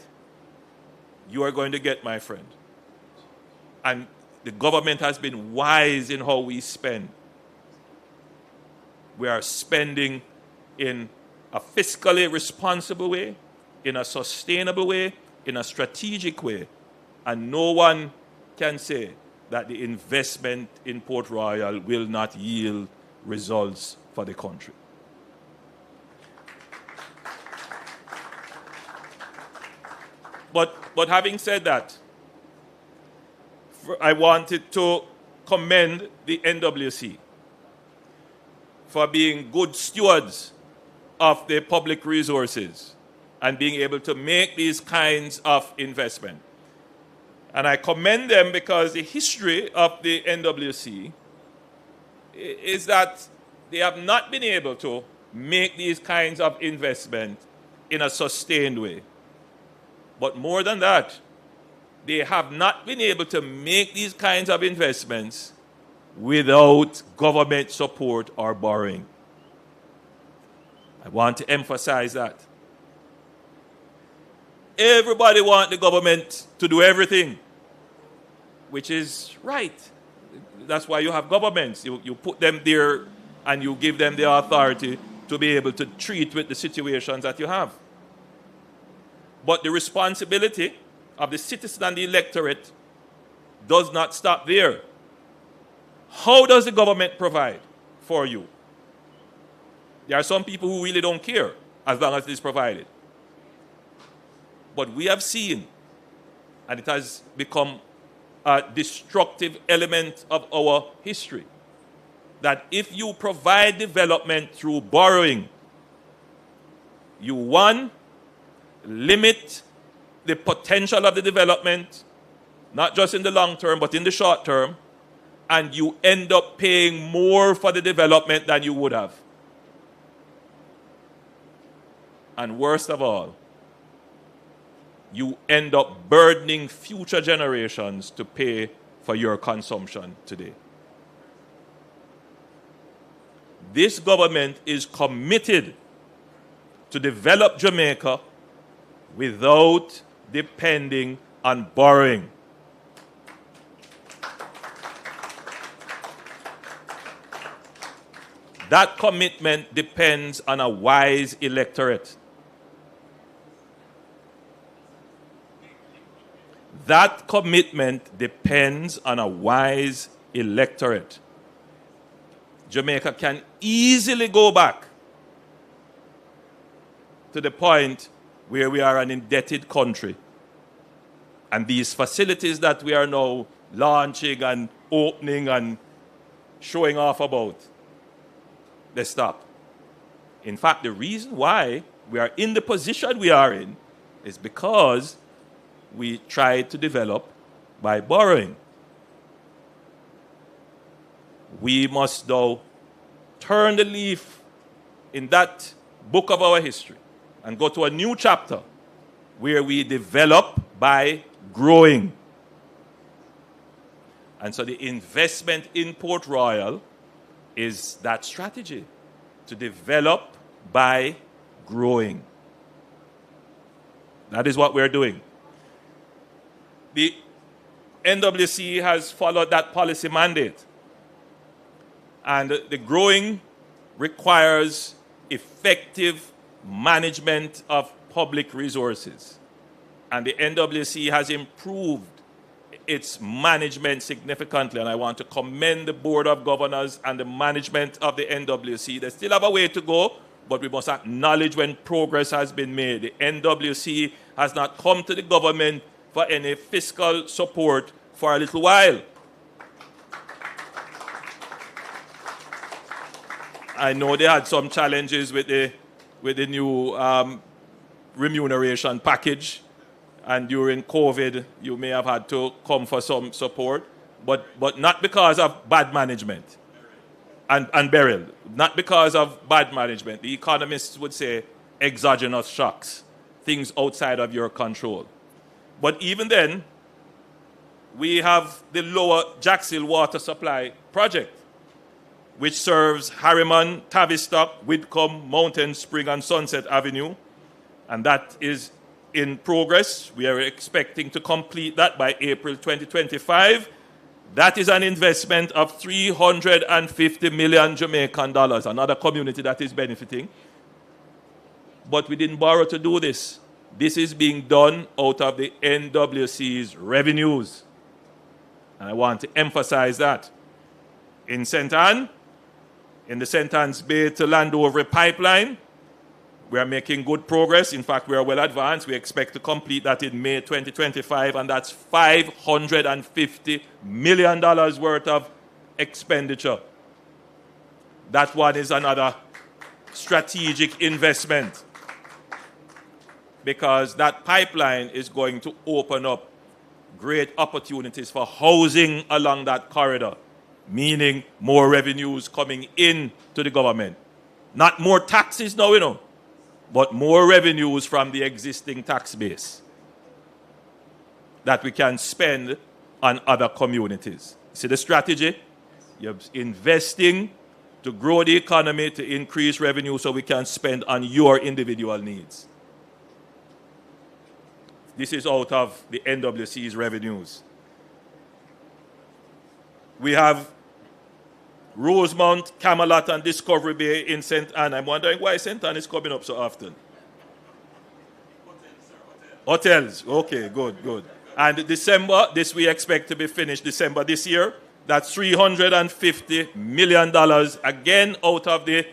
You are going to get, my friend. And the government has been wise in how we spend. We are spending in a fiscally responsible way, in a sustainable way, in a strategic way. And no one can say that the investment in Port Royal will not yield results for the country. But having said that, I wanted to commend the NWC for being good stewards of the public resources and being able to make these kinds of investment. And I commend them because the history of the NWC is that they have not been able to make these kinds of investment in a sustained way. But more than that, they have not been able to make these kinds of investments without government support or borrowing. I want to emphasize that. Everybody wants the government to do everything, which is right. That's why you have governments. You put them there and you give them the authority to be able to treat with the situations that you have. But the responsibility of the citizen and the electorate does not stop there. How does the government provide for you? There are some people who really don't care as long as it is provided. But we have seen, and it has become a destructive element of our history, that if you provide development through borrowing, you, one, limit the potential of the development, not just in the long term, but in the short term, and you end up paying more for the development than you would have. And worst of all, you end up burdening future generations to pay for your consumption today. This government is committed to develop Jamaica without depending on borrowing. That commitment depends on a wise electorate. That commitment depends on a wise electorate. Jamaica can easily go back to the point where we are an indebted country. And these facilities that we are now launching and opening and showing off about, they stop. In fact, the reason why we are in the position we are in is because we tried to develop by borrowing. We must now turn the leaf in that book of our history and go to a new chapter where we develop by growing. And so the investment in Port Royal is that strategy, to develop by growing. That is what we're doing. The NWC has followed that policy mandate. And the growing requires effective management of public resources. And the NWC has improved its management significantly, and I want to commend the Board of Governors and the management of the NWC. They still have a way to go, but we must acknowledge when progress has been made. The NWC has not come to the government for any fiscal support for a little while. I know they had some challenges with the new remuneration package, and during COVID, you may have had to come for some support, but not because of bad management and burial. Not because of bad management. The economists would say exogenous shocks, things outside of your control. But even then, we have the Lower Jackshill Water Supply Project, which serves Harriman, Tavistock, Whitcomb, Mountain Spring, and Sunset Avenue. And that is in progress. We are expecting to complete that by April 2025. That is an investment of 350 million Jamaican dollars, another community that is benefiting. But we didn't borrow to do this. This is being done out of the NWC's revenues. And I want to emphasize that. In St. Anne, in the St. Anne's Bay to Landover pipeline, we are making good progress. In fact, we are well advanced. We expect to complete that in May 2025, and that's $550 million worth of expenditure. That one is another strategic investment, because that pipeline is going to open up great opportunities for housing along that corridor, meaning more revenues coming in to the government. Not more taxes now, but more revenues from the existing tax base that we can spend on other communities. See the strategy? You're investing to grow the economy, to increase revenue so we can spend on your individual needs. This is out of the NWC's revenues. We have Rosemount, Camelot, and Discovery Bay in St. Anne. I'm wondering why St. Anne is coming up so often. Hotels. Okay, good. And December, this we expect to be finished December this year. That's $350 million, again out of the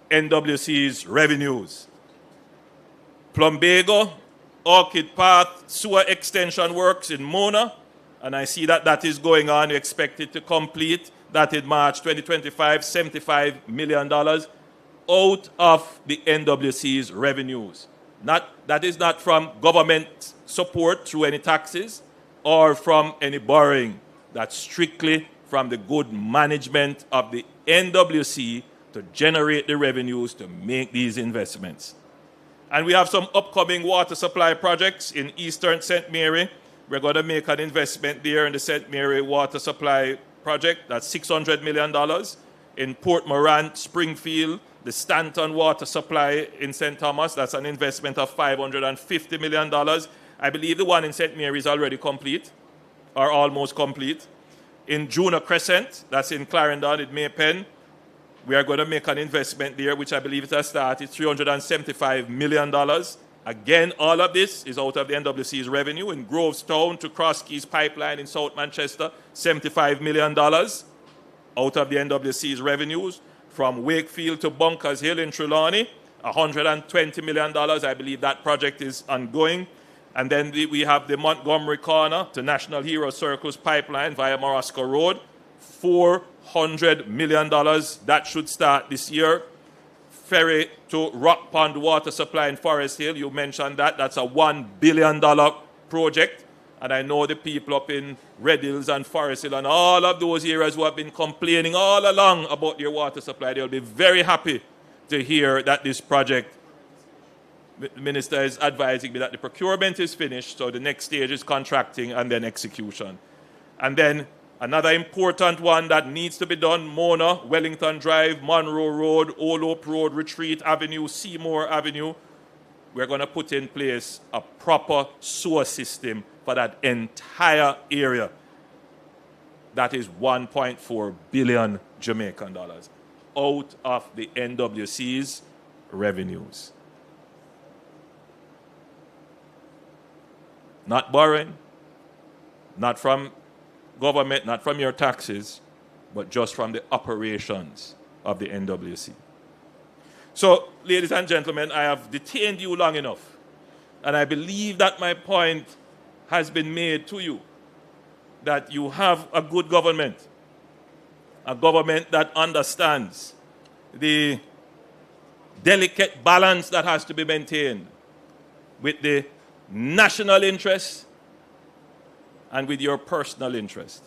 NWC's revenues. Plumbago, Orchid Path, sewer extension works in Mona, and I see that is going on. We expect it to complete that in March 2025, $75 million out of the NWC's revenues. That is not from government support through any taxes or from any borrowing. That's strictly from the good management of the NWC to generate the revenues to make these investments. And we have some upcoming water supply projects in Eastern St. Mary. We're going to make an investment there in the St. Mary water supply project. That's $600 million. In Port Morant, Springfield, the Stanton water supply in St. Thomas, that's an investment of $550 million. I believe the one in St. Mary is already complete, or almost complete. In Juno Crescent, that's in Clarendon, in Maypen, we are going to make an investment there, which I believe it has started, $375 million. Again, all of this is out of the NWC's revenue. In Grovestown to Cross Keys Pipeline in South Manchester, $75 million out of the NWC's revenues. From Wakefield to Bunkers Hill in Trelawney, $120 million. I believe that project is ongoing. And then we have the Montgomery Corner to National Hero Circus Pipeline via Morosco Road, $400 million. That should start this year. Ferry to Rock Pond Water Supply in Forest Hill, you mentioned that. That's a $1 billion project. And I know the people up in Red Hills and Forest Hill and all of those areas who have been complaining all along about their water supply, they'll be very happy to hear that this project, the Minister is advising me that the procurement is finished, so the next stage is contracting and then execution. And then another important one that needs to be done, Mona, Wellington Drive, Monroe Road, Olope Road, Retreat Avenue, Seymour Avenue. We're going to put in place a proper sewer system for that entire area. That is 1.4 billion Jamaican dollars out of the NWC's revenues. Not borrowing, not from government, not from your taxes, but just from the operations of the NWC. So, ladies and gentlemen, I have detained you long enough, and I believe that my point has been made to you, that you have a good government, a government that understands the delicate balance that has to be maintained with the national interest and with your personal interest.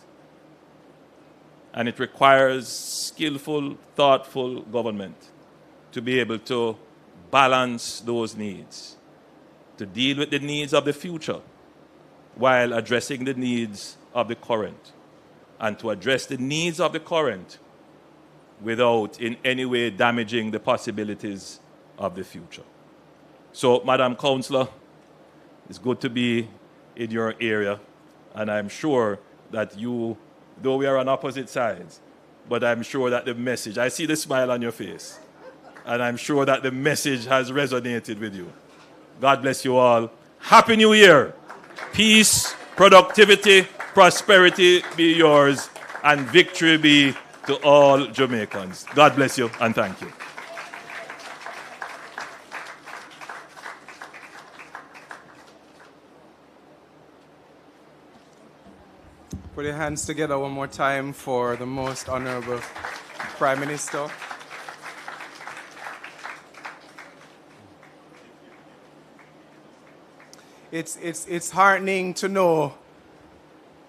And it requires skillful, thoughtful government to be able to balance those needs, to deal with the needs of the future while addressing the needs of the current, and to address the needs of the current without in any way damaging the possibilities of the future. So, Madam Councillor, it's good to be in your area, and I'm sure that you, though we are on opposite sides, but I'm sure that the message, I see the smile on your face, and I'm sure that the message has resonated with you. God bless you all. Happy New Year. Peace, productivity, prosperity be yours, and victory be to all Jamaicans. God bless you, and thank you. Put your hands together one more time for the Most Honorable Prime Minister. It's heartening to know,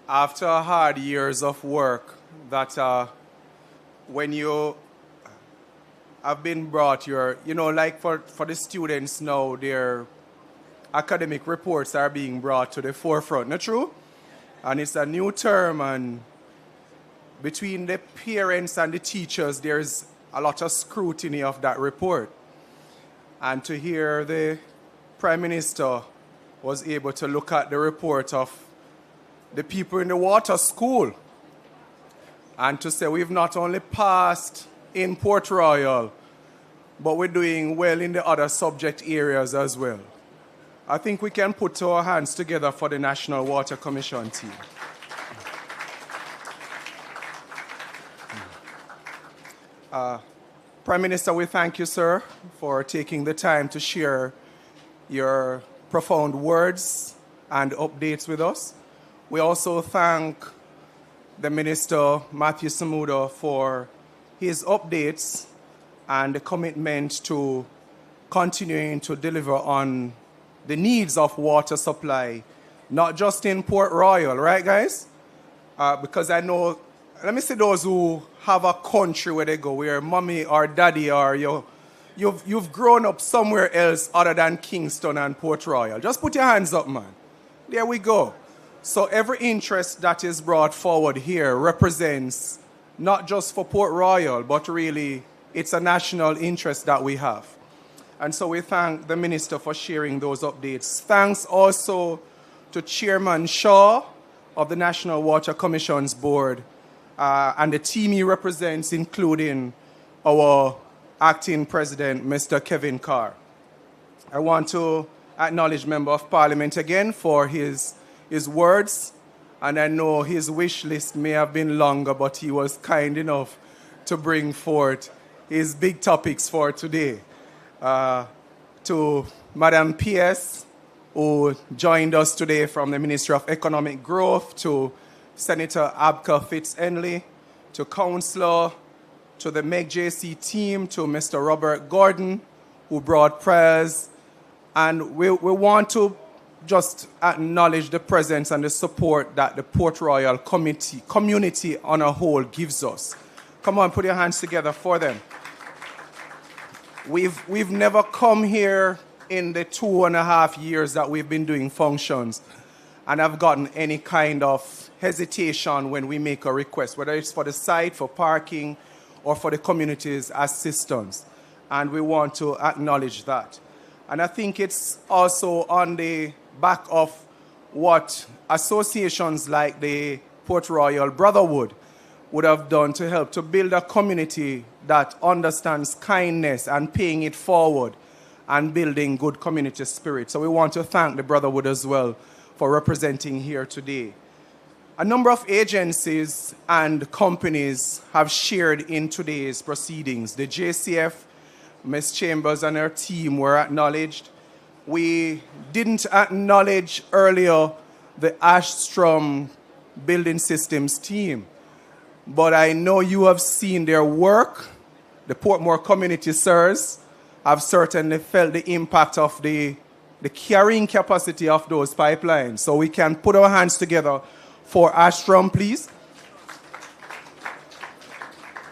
after hard years of work, that when you have been brought like for the students now, their academic reports are being brought to the forefront. Not true? And it's a new term, and between the parents and the teachers, there's a lot of scrutiny of that report. And to hear the Prime Minister was able to look at the report of the people in the water school and to say we've not only passed in Port Royal, but we're doing well in the other subject areas as well. I think we can put our hands together for the National Water Commission team. Prime Minister, we thank you, sir, for taking the time to share your profound words and updates with us. We also thank the Minister, Matthew Samuda, for his updates and the commitment to continuing to deliver on the needs of water supply, not just in Port Royal, right, guys? Because I know, let me say those who have a country where they go, where mommy or daddy or you've grown up somewhere else other than Kingston and Port Royal. Just put your hands up, man. There we go. So every interest that is brought forward here represents not just for Port Royal, but really it's a national interest that we have. And so we thank the Minister for sharing those updates. Thanks also to Chairman Shaw of the National Water Commission's Board and the team he represents, including our Acting President, Mr. Kevin Carr. I want to acknowledge Member of Parliament again for his words, and I know his wish list may have been longer, but he was kind enough to bring forth his big topics for today. To Madam P.S., who joined us today from the Ministry of Economic Growth, to Senator Abka Fitz-Henley, to Councillor, to the MEG-JC team, to Mr. Robert Gordon, who brought prayers. And we want to just acknowledge the presence and the support that the Port Royal community on a whole gives us. Come on, put your hands together for them. We've never come here in the 2.5 years that we've been doing functions and have gotten any kind of hesitation when we make a request, whether it's for the site, for parking, or for the community's assistance. And we want to acknowledge that. And I think it's also on the back of what associations like the Port Royal Brotherhood would have done to help to build a community that understands kindness and paying it forward and building good community spirit. So we want to thank the Brotherhood as well for representing here today. A number of agencies and companies have shared in today's proceedings. The JCF, Ms. Chambers and her team were acknowledged. We didn't acknowledge earlier the Ashstrom Building Systems team, but I know you have seen their work. The Portmore community sirs have certainly felt the impact of the carrying capacity of those pipelines. So we can put our hands together for Ashstrom, please.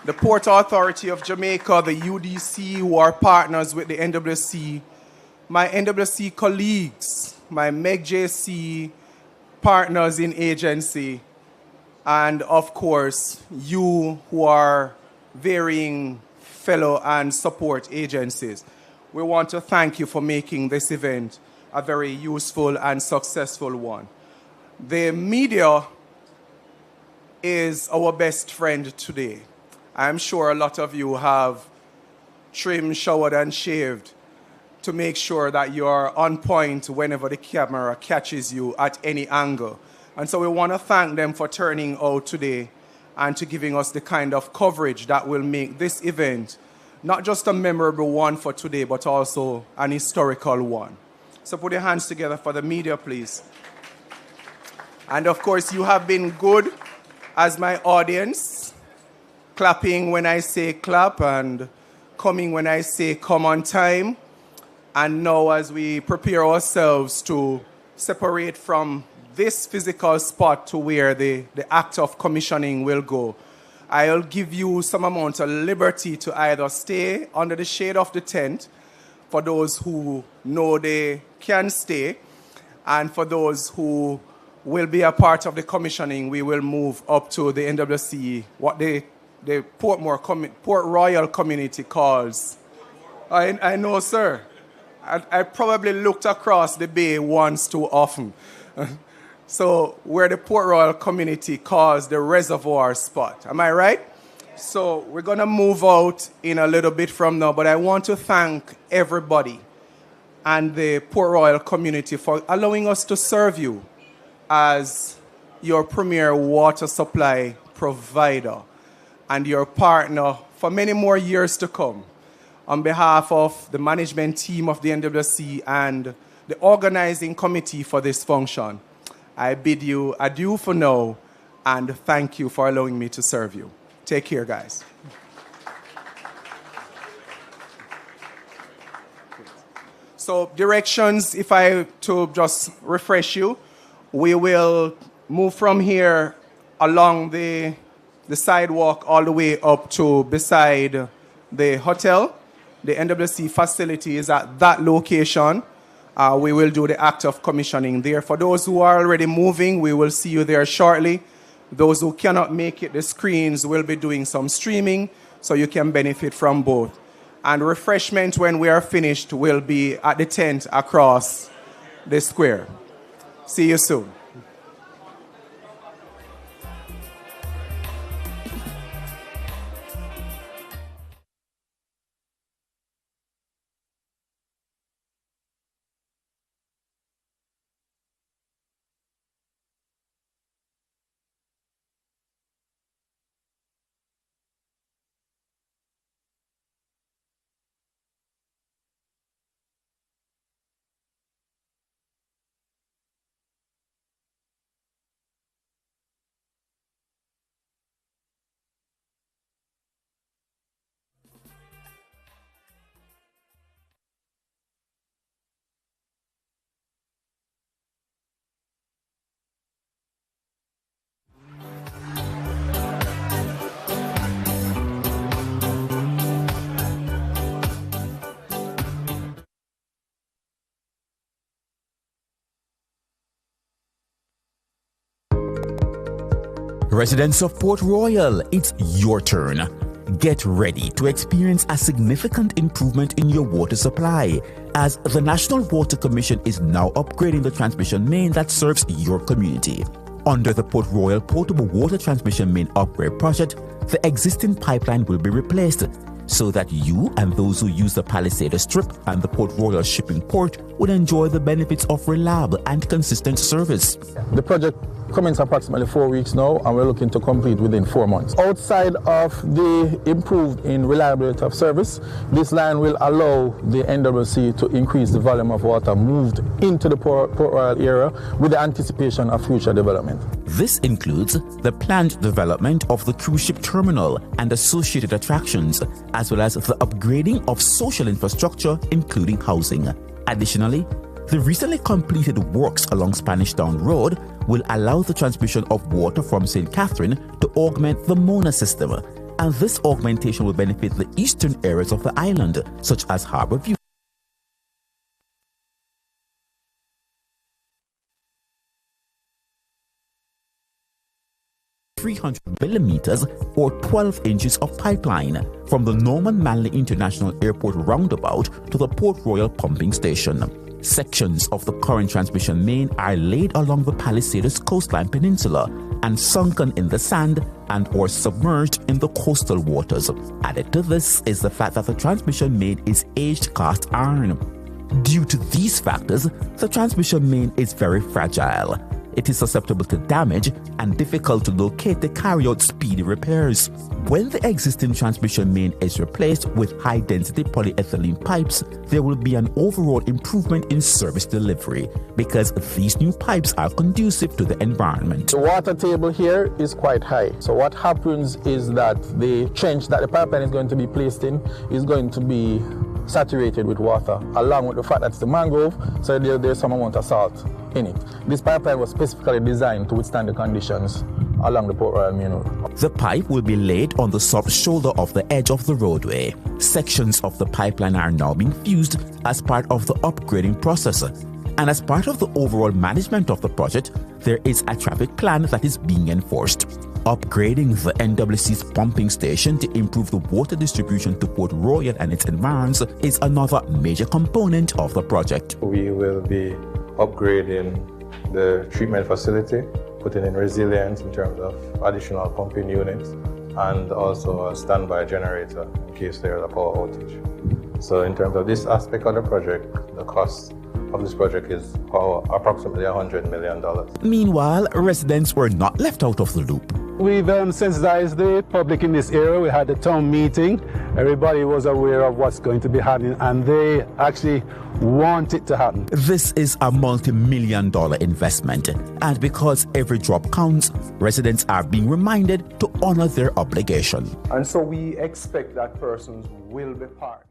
The Port Authority of Jamaica, the UDC, who are partners with the NWC, my NWC colleagues, my MEGJC partners in agency, and of course, you who are varying fellow and support agencies. We want to thank you for making this event a very useful and successful one. The media is our best friend today. I'm sure a lot of you have trimmed, showered, and shaved to make sure that you're on point whenever the camera catches you at any angle. And so we want to thank them for turning out today and to giving us the kind of coverage that will make this event not just a memorable one for today, but also an historical one. So put your hands together for the media, please. And of course, you have been good as my audience, clapping when I say clap and coming when I say come on time. And now as we prepare ourselves to separate from this physical spot to where the act of commissioning will go, I'll give you some amount of liberty to either stay under the shade of the tent for those who know they can stay, and for those who will be a part of the commissioning, we will move up to the NWC, what the Port Royal community calls. I know, sir. I probably looked across the bay once too often. So where the Port Royal community calls the reservoir spot. Am I right? So we're going to move out in a little bit from now, but I want to thank everybody and the Port Royal community for allowing us to serve you as your premier water supply provider and your partner for many more years to come. On behalf of the management team of the NWC and the organizing committee for this function, I bid you adieu for now and thank you for allowing me to serve you. Take care, guys. So directions, if I to just refresh you, we will move from here along the sidewalk all the way up to beside the hotel. The NWC facility is at that location. We will do the act of commissioning there. For those who are already moving, we will see you there shortly. Those who cannot make it, the screens will be doing some streaming, so you can benefit from both. And refreshment when we are finished will be at the tent across the square. See you soon. Residents of Port Royal, it's your turn. Get ready to experience a significant improvement in your water supply, as the National Water Commission is now upgrading the transmission main that serves your community. Under the Port Royal Potable Water Transmission Main Upgrade Project, the existing pipeline will be replaced so that you and those who use the Palisadoes Strip and the Port Royal Shipping Port would enjoy the benefits of reliable and consistent service. The project commenced approximately 4 weeks now, and we're looking to complete within 4 months. Outside of the improved in reliability of service, this line will allow the NWC to increase the volume of water moved into the Port Royal area with the anticipation of future development. This includes the planned development of the cruise ship terminal and associated attractions, as well as the upgrading of social infrastructure, including housing. Additionally, the recently completed works along Spanish Town Road will allow the transmission of water from St. Catherine to augment the Mona system, and this augmentation will benefit the eastern areas of the island, such as Harbour View. $300 or 12 inches of pipeline from the Norman Manley International Airport roundabout to the Port Royal pumping station. Sections of the current transmission main are laid along the Palisadoes coastline peninsula and sunken in the sand and or submerged in the coastal waters. Added to this is the fact that the transmission main is aged cast iron. Due to these factors, the transmission main is very fragile. It is susceptible to damage and difficult to locate to carry out speedy repairs. When the existing transmission main is replaced with high-density polyethylene pipes, there will be an overall improvement in service delivery because these new pipes are conducive to the environment. The water table here is quite high. So what happens is that the trench that the pipeline is going to be placed in is going to be saturated with water, along with the fact that it's the mangrove, so there's some amount of salt in it. This pipeline was specifically designed to withstand the conditions along the Port Royal Main Road. The pipe will be laid on the soft shoulder of the edge of the roadway. Sections of the pipeline are now being fused as part of the upgrading process. And as part of the overall management of the project, there is a traffic plan that is being enforced. Upgrading the NWC's pumping station to improve the water distribution to Port Royal and its environs is another major component of the project. We will be upgrading the treatment facility, putting in resilience in terms of additional pumping units and also a standby generator in case there is a power outage. So in terms of this aspect of the project, the cost of this project is approximately $100 million. Meanwhile, residents were not left out of the loop. We've sensitized the public in this area. We had a town meeting. Everybody was aware of what's going to be happening, and they actually want it to happen. This is a multi-million-dollar investment, and because every drop counts, residents are being reminded to honor their obligation. And so we expect that persons will be partnering.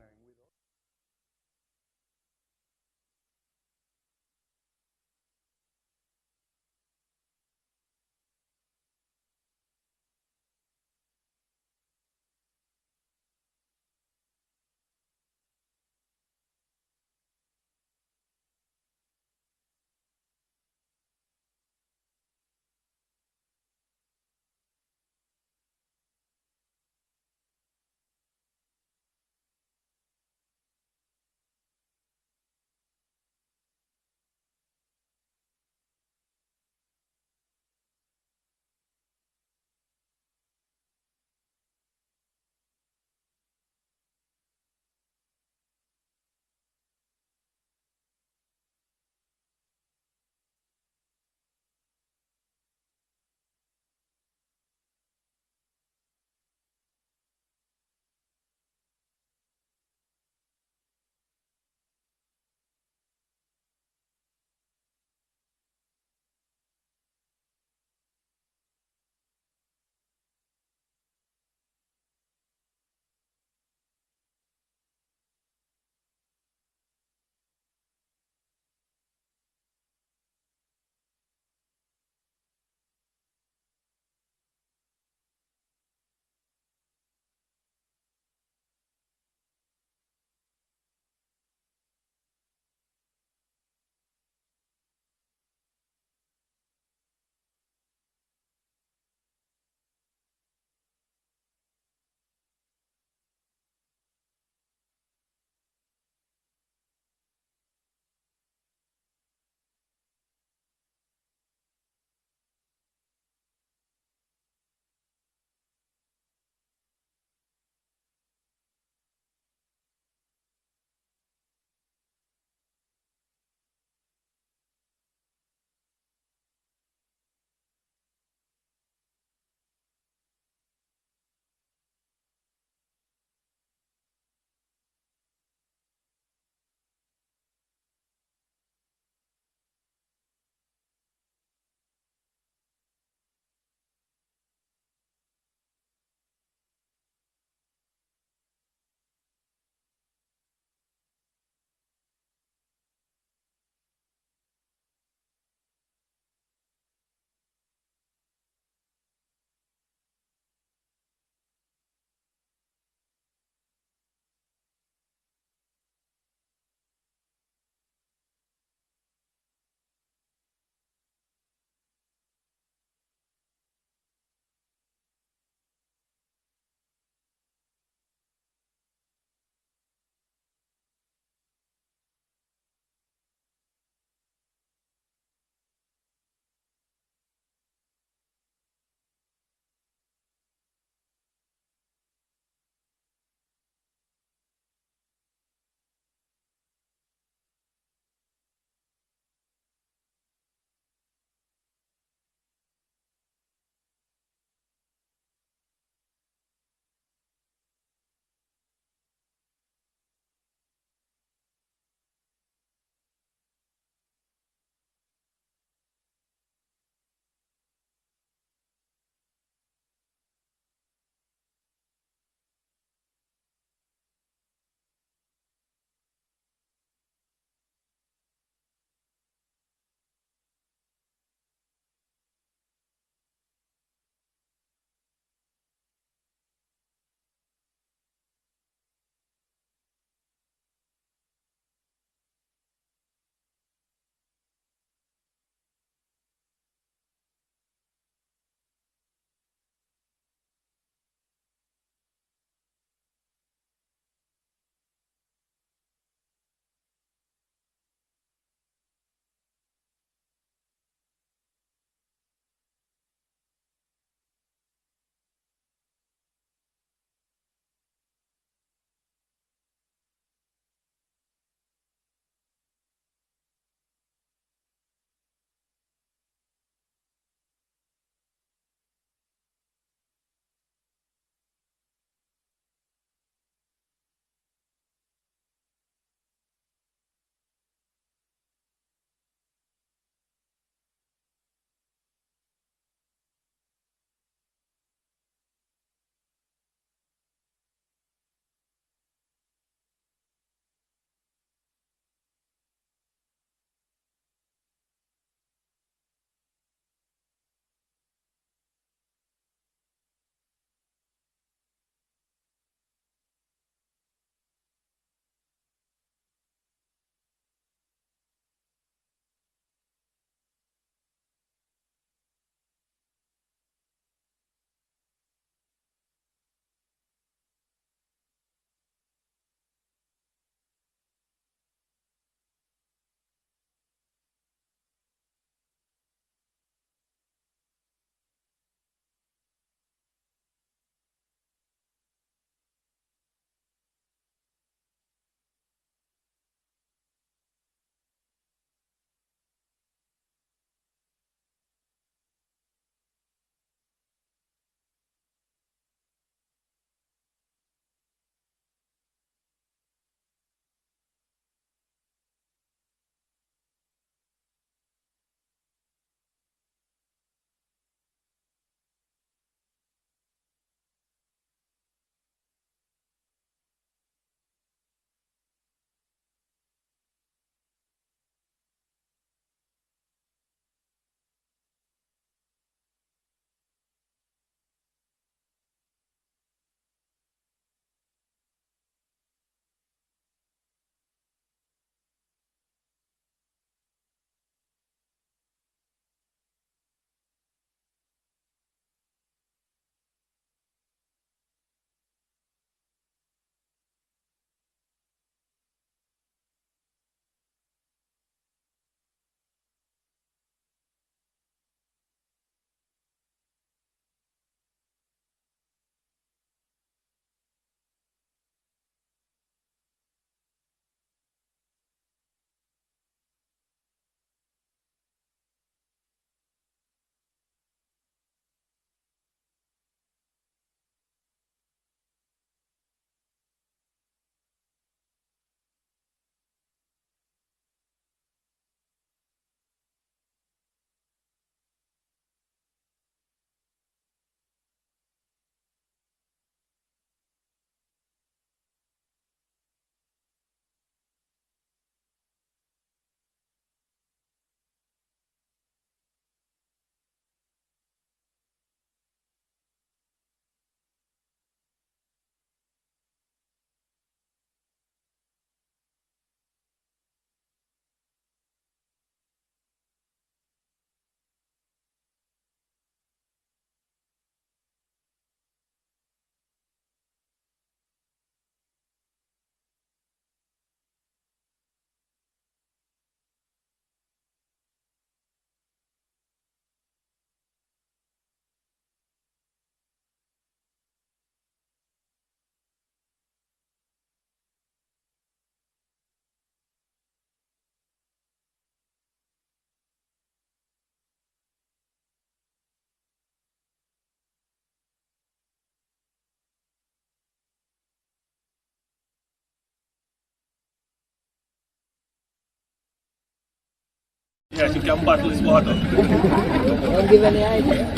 Yes, you can bottle this water. Don't give any idea.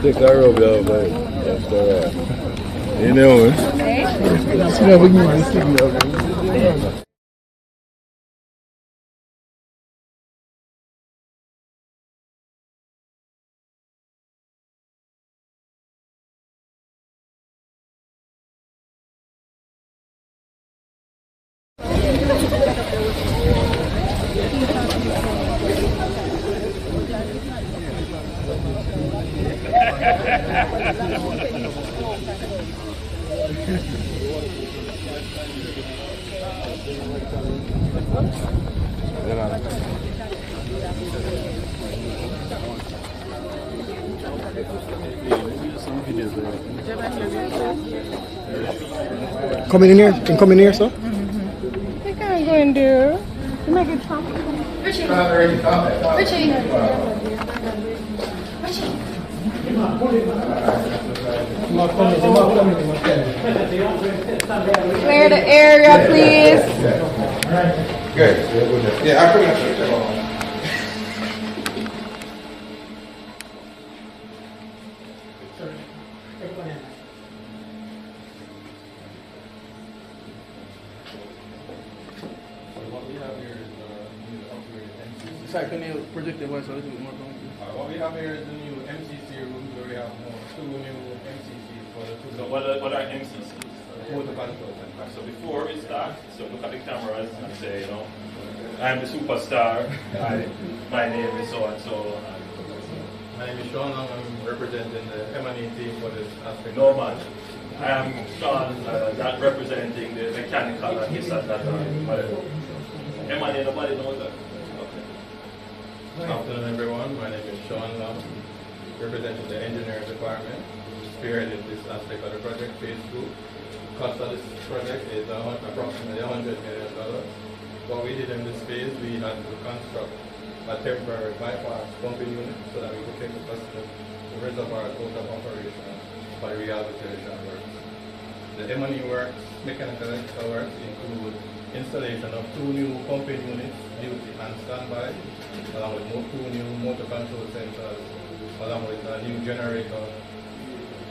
Take a rub out, man. That's alright. You know it. Coming in here? Can come in here, sir? You can't go in there. You make it come. Richie. Richie. Clear the area, please. Good. Yeah, I couldn't. Sorry, can you project the voice a little bit more? What we have here is the new MCC rooms where we have two new MCCs for the two. So what are MCCs? Motor control. So before we start, so look at the cameras and say, you know, I'm the superstar. My name is so and so. My name is Sean. I'm representing the M&E team for this aspect. Norman. I am Sean, not representing the mechanical and this and that. Whatever. M&E, nobody knows that. Good afternoon, everyone. My name is Sean Lam, representing the engineering department, spearheaded this aspect of the project, phase 2. Cost of this project is approximately $100 million. What we did in this phase, we had to construct a temporary bypass pumping unit so that we could take the reservoir out of operation for rehabilitation works. The M&E works, mechanical and electrical works include installation of 2 new pumping units, duty and standby, along with 2 new motor control sensors, along with a new generator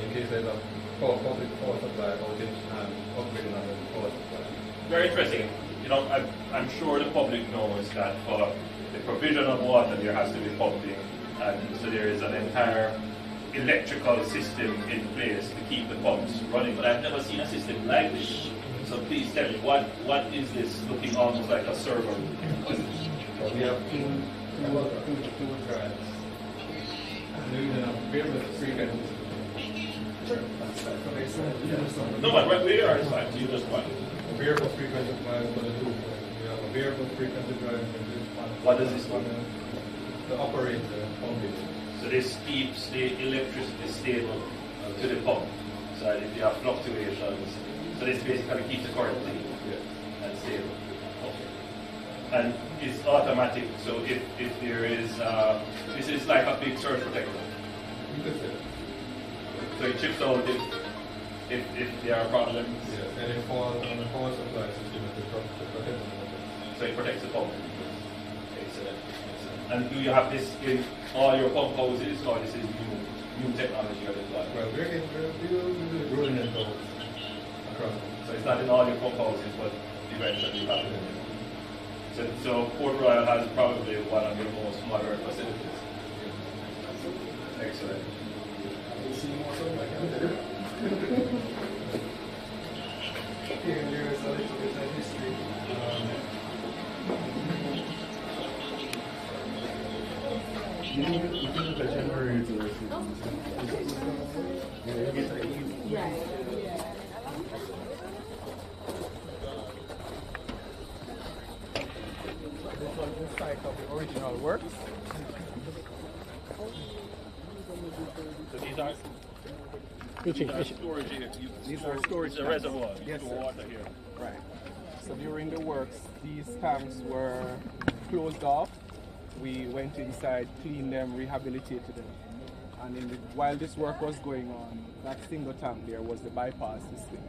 in case there's a public power supply outage and upgrading on the power supply. Very interesting. You know, I'm sure the public knows that for the provision of water there has to be pumping, and so there is an entire electrical system in place to keep the pumps running. But I've never seen a system like this. So please tell me, what is this looking almost like a server? So we have two drives. And using a variable frequency. No, but where are the you just one? A variable frequency drive for the two. We have a variable frequency drive for this one. What does this one? To operate the pumping. So this keeps the electricity stable to the pump. So that if you have fluctuations, so this basically keeps the current clean and stable. Okay. And it's automatic, so if there is, this is like a big surge protector. You could say. So it chips out if there are problems. Yes, and it falls on the power supply system to protect the motor. So it protects the pump. Excellent. And do you have this in all your pump houses, or this is new technology you're deploying? Well, we're rolling it out. So it's not in all your pump houses, but eventually you have it. So Port Royal has probably one of your most modern facilities. Excellent. Here there is a little bit of history. This was the site of the original works. So these are storage here. These are storage tanks. Reservoir. Yes, sir. Water here. Right. So during the works, these tanks were closed off. We went inside, cleaned them, rehabilitated them. And while this work was going on, that single tank there was the bypass system.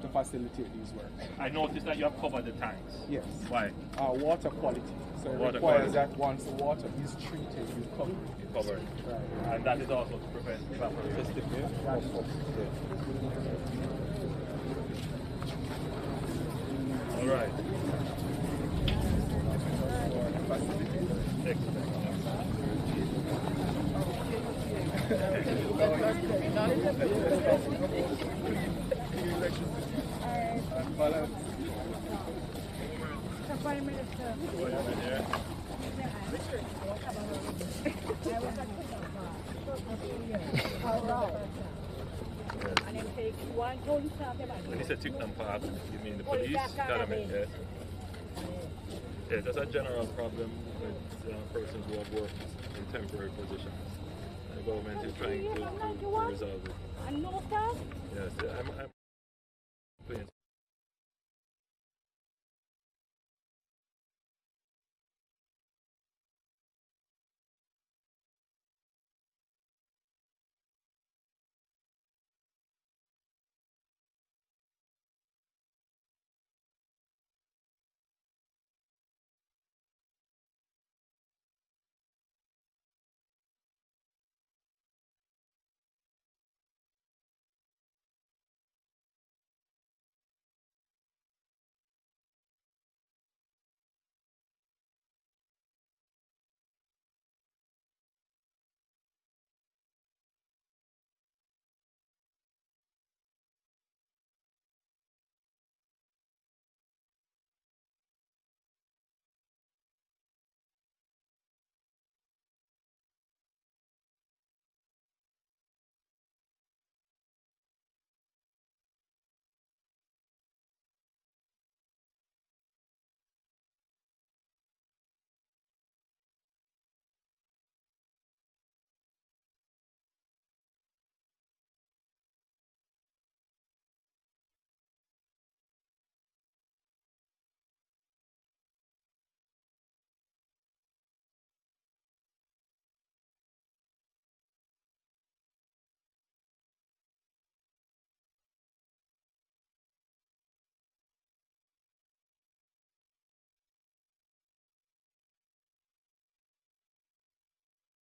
to facilitate these works. I noticed that you have covered the tanks. Yes. Why? Water quality. So it Water requires quality. that once the water is treated, you cover it. You cover it. Right. And that is also to prevent evaporation. All right. When you say Ticknam Park, you mean the police academy? Yes. Yeah, that's a general problem with persons who have worked in temporary positions. The government is trying to resolve it. Yes, I'm